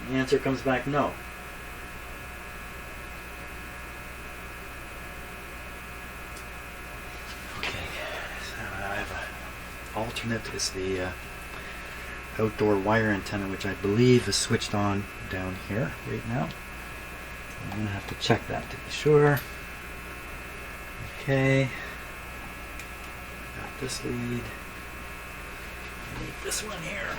The answer comes back no. Okay, so I have an alternate. Is the outdoor wire antenna, which I believe is switched on down here right now. I'm going to have to check that to be sure. Okay, got this lead. I need this one here.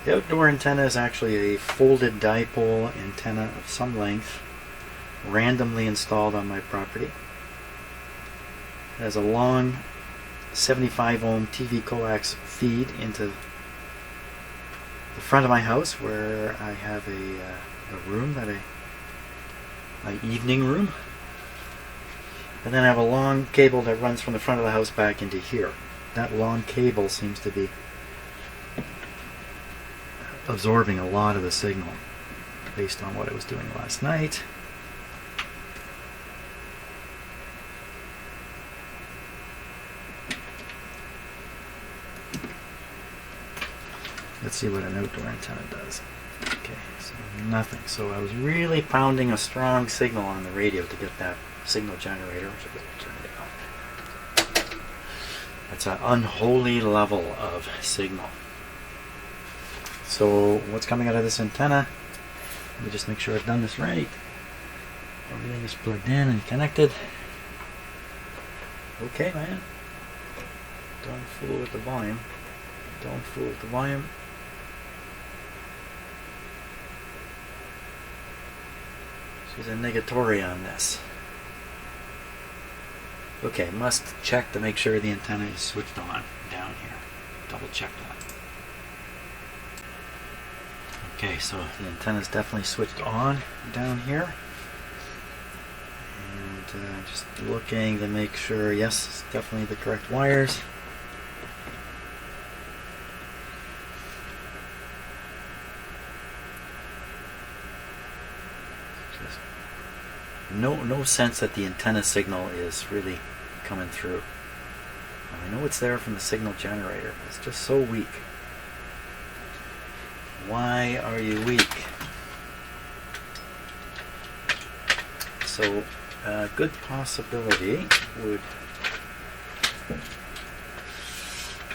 The outdoor antenna is actually a folded dipole antenna of some length, randomly installed on my property. It has a long 75 ohm TV coax feed into the front of my house, where I have a room that my evening room, and then I have a long cable that runs from the front of the house back into here. That long cable seems to be absorbing a lot of the signal based on what I was doing last night. Let's see what an outdoor antenna does. Okay, so nothing. So I was really pounding a strong signal on the radio to get that signal generator, which I will turn it on. That's an unholy level of signal. So what's coming out of this antenna? Let me just make sure I've done this right. Everything is plugged in and connected. Okay, man. Don't fool with the volume. Don't fool with the volume. She's a negatory on this. Okay, must check to make sure the antenna is switched on down here. Double check that. Okay, so the antenna is definitely switched on down here. And just looking to make sure, yes, it's definitely the correct wires. no sense that the antenna signal is really coming through. I know it's there from the signal generator, but it's just so weak. Why are you weak? So a good possibility would...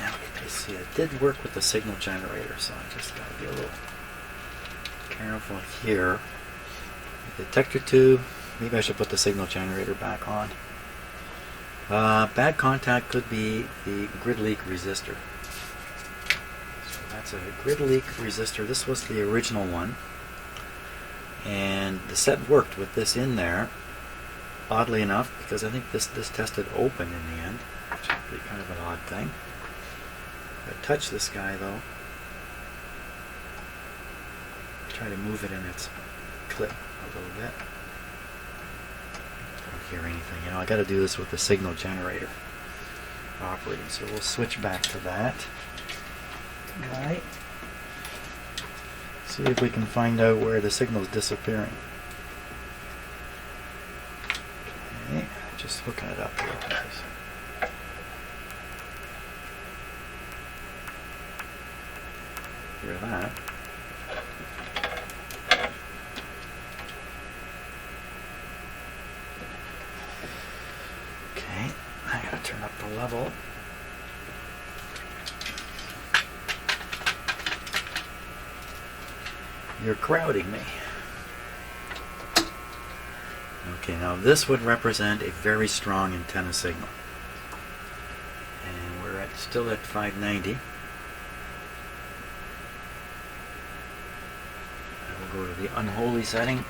Now, you see, it did work with the signal generator, so I just got to be a little careful here. The detector tube, maybe I should put the signal generator back on. Bad contact could be the grid leak resistor. So that's a grid leak resistor. This was the original one. And the set worked with this in there, oddly enough, because I think this tested open in the end, which would be kind of an odd thing. I touch this guy though. Try to move it in its clip a little bit. Don't hear anything. You know, I got to do this with the signal generator operating. So we'll switch back to that. Right. See if we can find out where the signal is disappearing. Okay, just hooking it up here. Hear that? Okay, I gotta turn up the level. You're crowding me. Okay, now this would represent a very strong antenna signal. And we're still at 590. I will go to the unholy setting.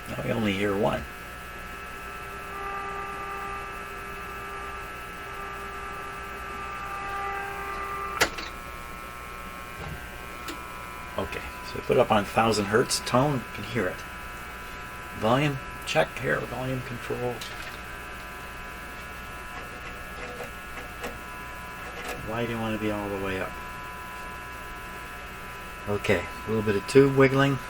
Now we only hear one. Okay, so we put it up on 1000 hertz tone, you can hear it. Volume, check here, volume control. Why do you want to be all the way up? Okay, a little bit of tube wiggling.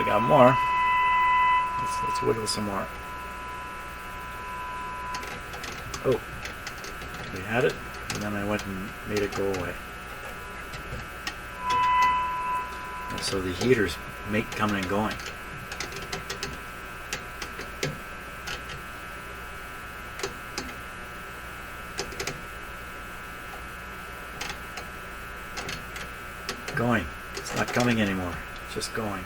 Got more. Let's wiggle some more. Oh, we had it, and then I went and made it go away. And so the heaters make coming and going. Going. It's not coming anymore. It's just going.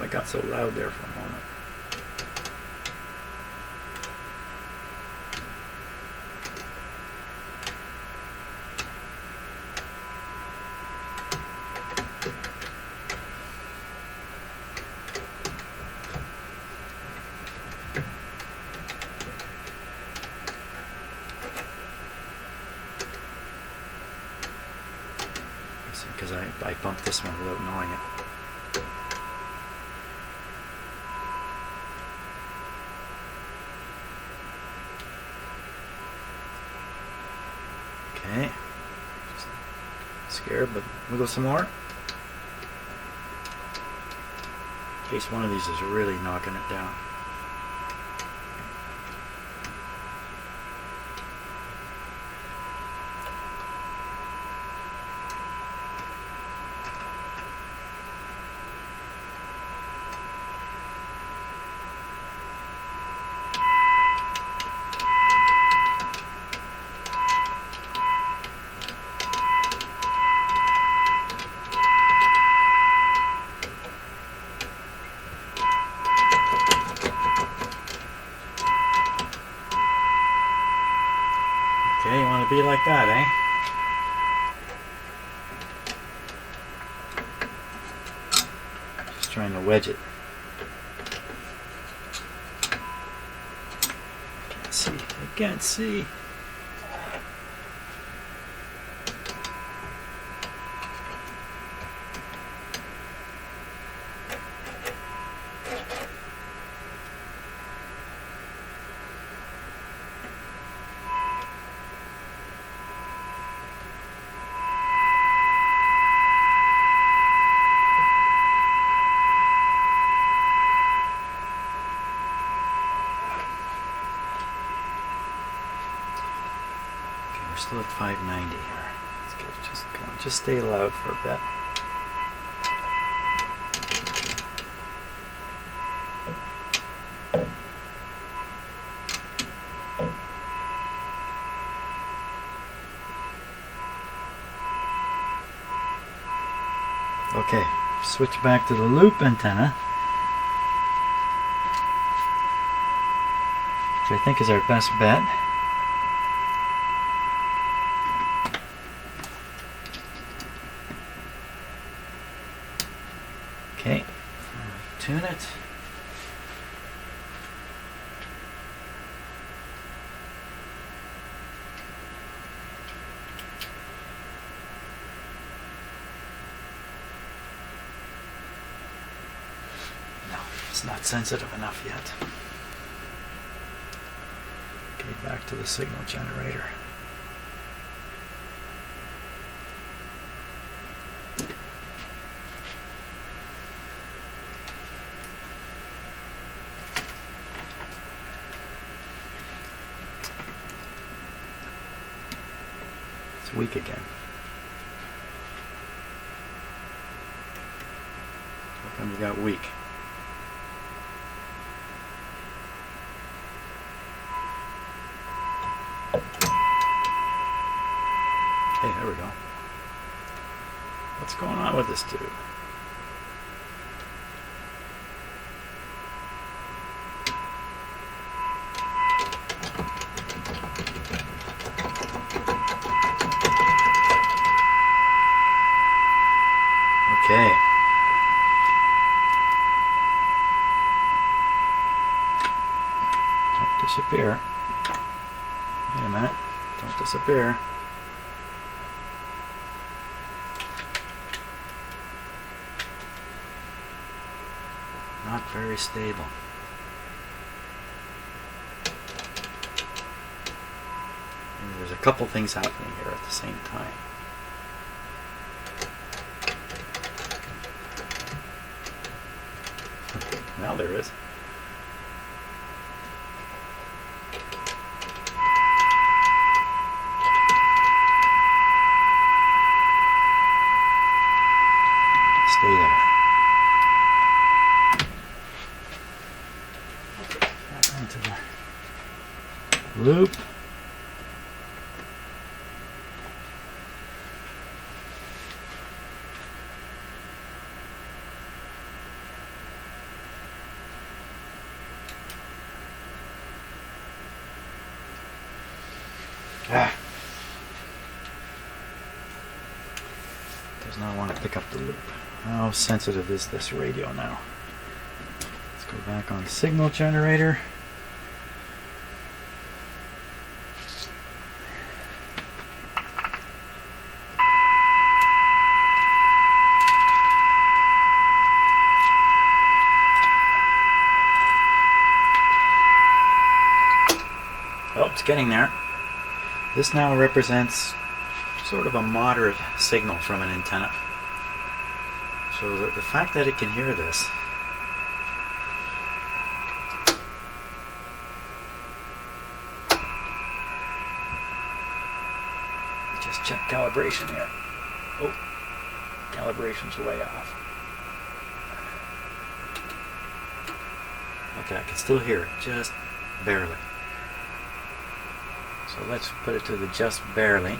It got so loud there for a moment. Because I bumped this one without knowing it. Okay, just scared, but we'll go some more. In case one of these is really knocking it down. trying to wedge it. Can't see. I can't see. We're still at 590 here. Let's get it just going. Just stay loud for a bit. Okay, switch back to the loop antenna, which I think is our best bet. Okay, tune it. No, it's not sensitive enough yet. Okay, back to the signal generator. It's weak again. How come you got weak? Okay, there we go. What's going on with this tube? Okay. Don't disappear. Wait a minute. Don't disappear. Not very stable. And there's a couple things happening here at the same time. Now there is. Stay there. Okay, back onto the loop. Does not want to pick up the loop. How sensitive is this radio now? Let's go back on signal generator. Oh, it's getting there. This now represents sort of a moderate signal from an antenna. So the fact that it can hear this just check calibration here. Oh, calibration's way off. Okay, I can still hear it, just barely. So let's put it to the just barely.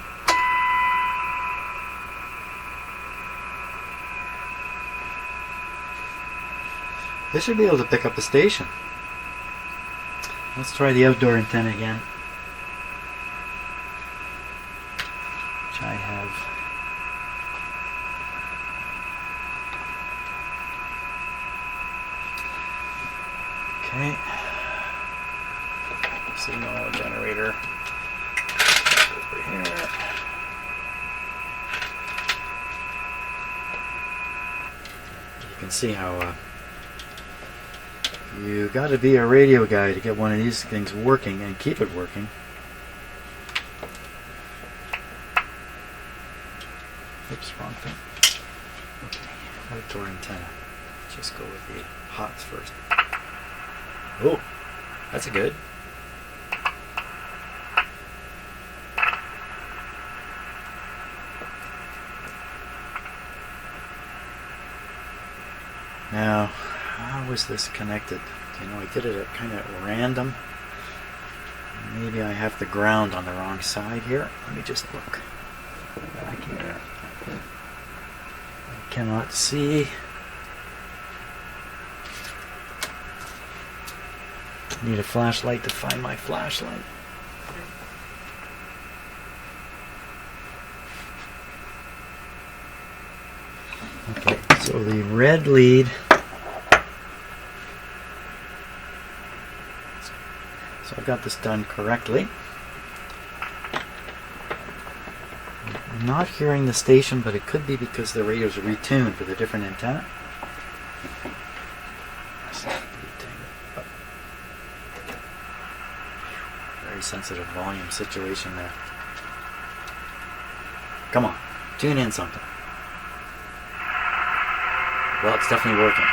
This should be able to pick up the station. Let's try the outdoor antenna again, which I have Okay. Signal generator over here. You can see how you got to be a radio guy to get one of these things working and keep it working. Oops, wrong thing. Okay, outdoor antenna. Let's just go with the hots first. Oh, that's good. Now, how was this connected? You know, I did it at kind of random. Maybe I have the ground on the wrong side here. Let me just look back here. I cannot see. Need a flashlight to find my flashlight. Okay, so the red lead. So I've got this done correctly. I'm not hearing the station, but it could be because the radio's retuned with a different antenna. Very sensitive volume situation there. Come on, tune in something. Well, it's definitely working.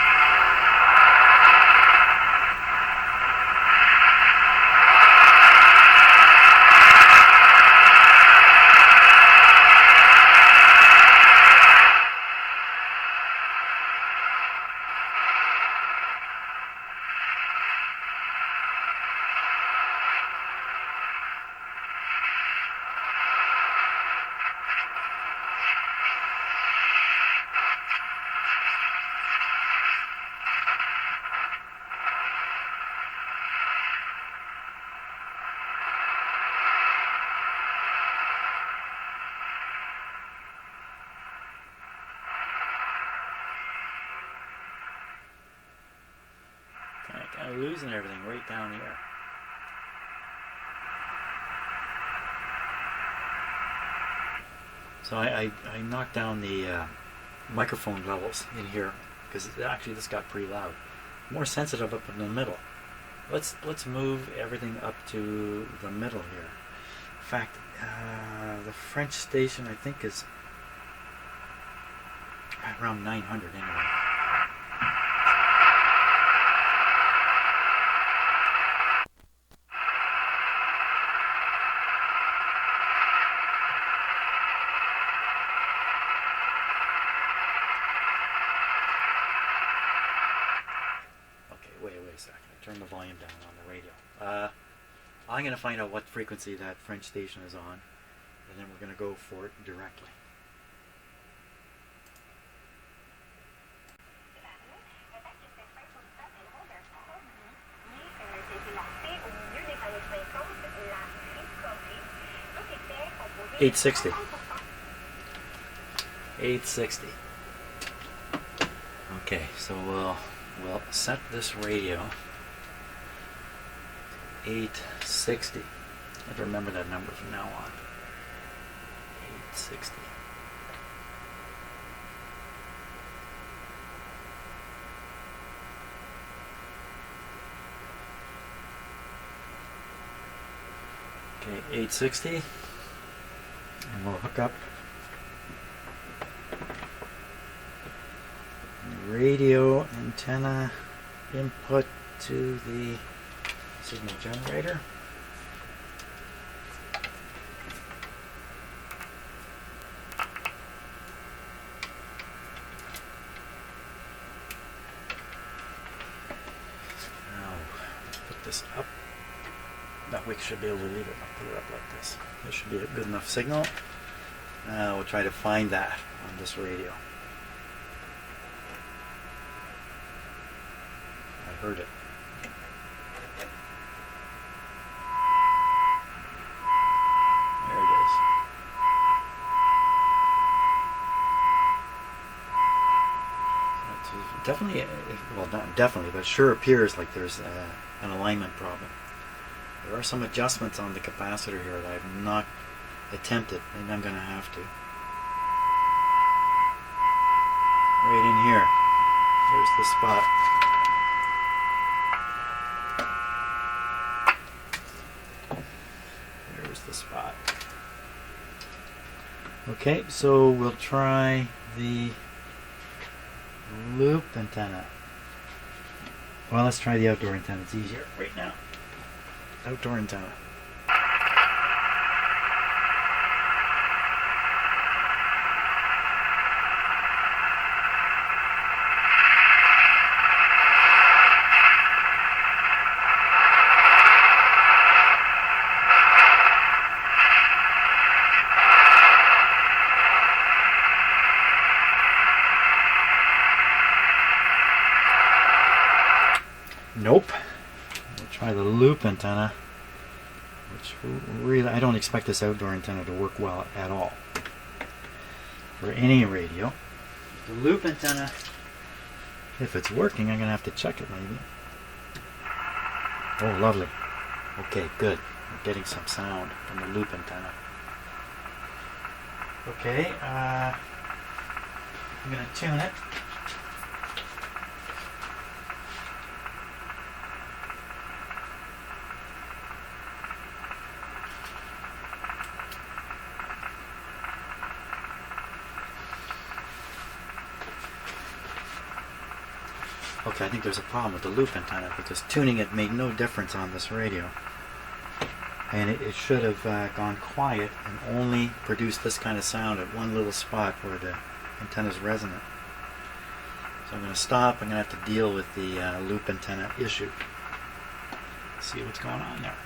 Kind of losing everything right down here. So I knocked down the microphone levels in here because actually this got pretty loud. More sensitive up in the middle. Let's move everything up to the middle here. In fact, the French station I think is around 900 anyway. Wait a second. Turn the volume down on the radio. I'm going to find out what frequency that French station is on, and then we're going to go for it directly. $860. $860. Okay, so we'll set this radio 860. I have to remember that number from now on. 860. Okay, 860. And we'll hook up radio antenna input to the signal generator. Now let's put this up. That we should be able to leave it. I'll put it up like this. This should be a good enough signal. Now we'll try to find that on this radio. I heard it. There it is. That's definitely, well, not definitely, but it sure appears like there's an alignment problem. There are some adjustments on the capacitor here that I've not attempted, and I'm going to have to. Right in here. There's the spot. There's the spot. Okay, so we'll try the loop antenna. Well, let's try the outdoor antenna. It's easier right now. Outdoor antenna. Nope. We'll try the loop antenna, which really, I don't expect this outdoor antenna to work well at all for any radio. The loop antenna, if it's working, I'm going to have to check it maybe. Oh, lovely. Okay, good. We're getting some sound from the loop antenna. Okay, I'm going to tune it. Okay, I think there's a problem with the loop antenna because tuning it made no difference on this radio. And it should have gone quiet and only produced this kind of sound at one little spot where the antenna is resonant. So I'm going to stop. I'm going to have to deal with the loop antenna issue. See what's going on there.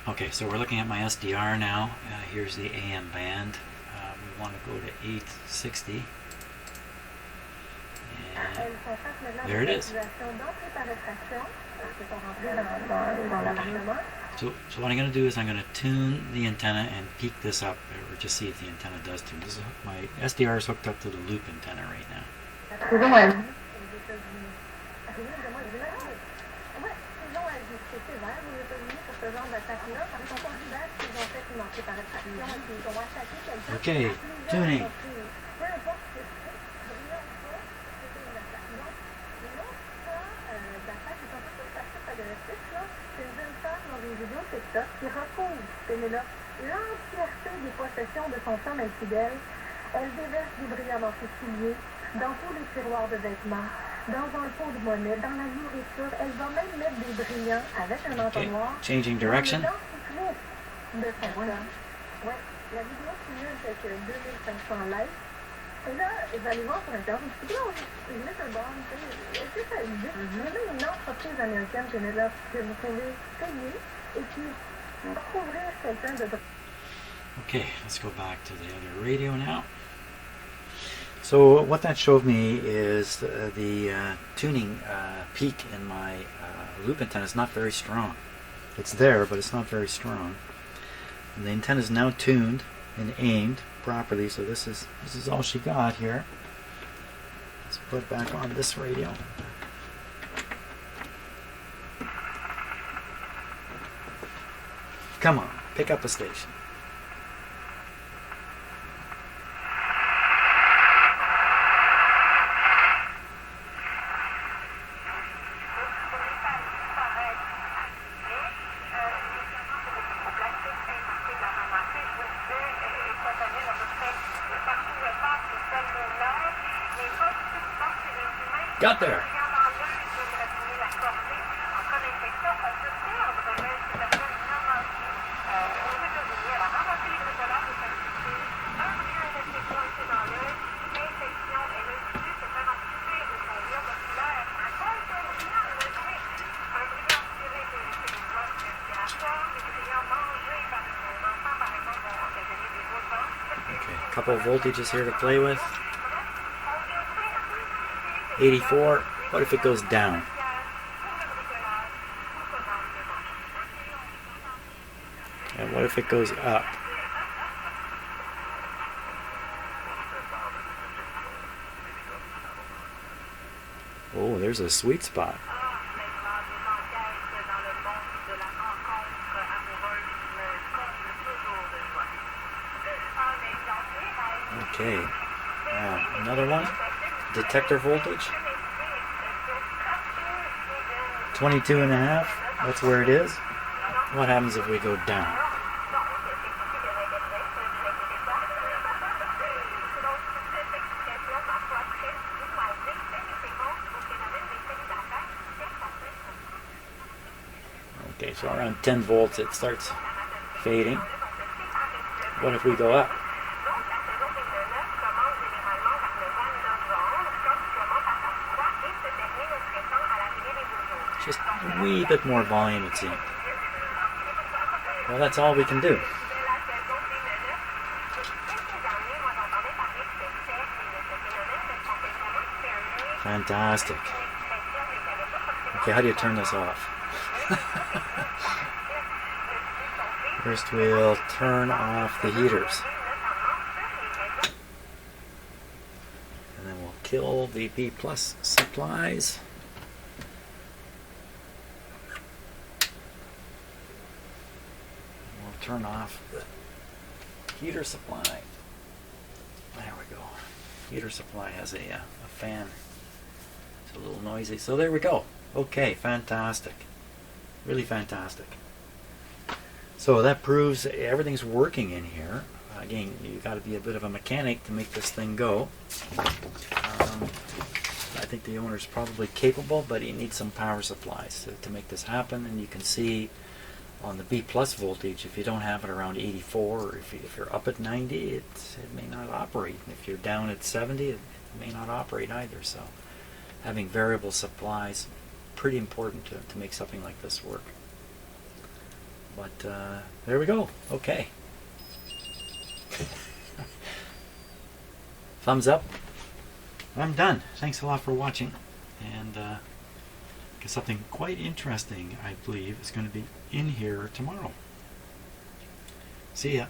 Okay, so we're looking at my SDR now. Here's the AM band. We want to go to 860. And there it is. Okay. So what I'm going to do is I'm going to tune the antenna and peak this up, or just see if the antenna does tune. This is my SDR is hooked up to the loop antenna right now. Okay, tuning. Qui repose Pénélope l'entièreté des possessions de son chum infidèle. Elle déverse des brillants dans ses souliers, dans tous les tiroirs de vêtements, dans un pot de monnaie, dans la nourriture. Elle va même mettre des brillants avec un entonnoir. Changing direction. De son chum. Ouais, la vidéo cumule avec 2500 likes. Et là, vous allez voir sur Internet, ils mettent un bon, est-ce que ça existe? Il y a même une entreprise américaine que vous pouvez payer et puis couvrir quelqu'un de... Okay, let's go back to the other radio now. So what that showed me is the tuning peak in my loop antenna is not very strong. It's there, but it's not very strong. And the antenna is now tuned and aimed properly, so this is all she got here. Let's put it back on this radio. Come on, pick up a station. Got there. Okay, a couple of voltages here to play with. 84. What if it goes down? And what if it goes up? there's a sweet spot. Okay, another one, detector voltage, 22.5, that's where it is. What happens if we go down? Okay, so around 10 volts it starts fading. What if we go up? Just a wee bit more volume, it seems. Well, that's all we can do. Fantastic. Okay, how do you turn this off? First we'll turn off the heaters. And then we'll kill the B+ supplies. We'll turn off the heater supply. There we go. Heater supply has a fan. It's a little noisy. So there we go. Okay, fantastic. Really fantastic. So that proves everything's working in here. Again, you've got to be a bit of a mechanic to make this thing go. I think the owner's probably capable, but he needs some power supplies to make this happen. And you can see on the B+ voltage, if you don't have it around 84, or if you're up at 90, it may not operate. And if you're down at 70, it may not operate either. So having variable supplies, pretty important to make something like this work. But there we go. Okay. Thumbs up. I'm done. Thanks a lot for watching. And something quite interesting, I believe, is going to be in here tomorrow. See ya.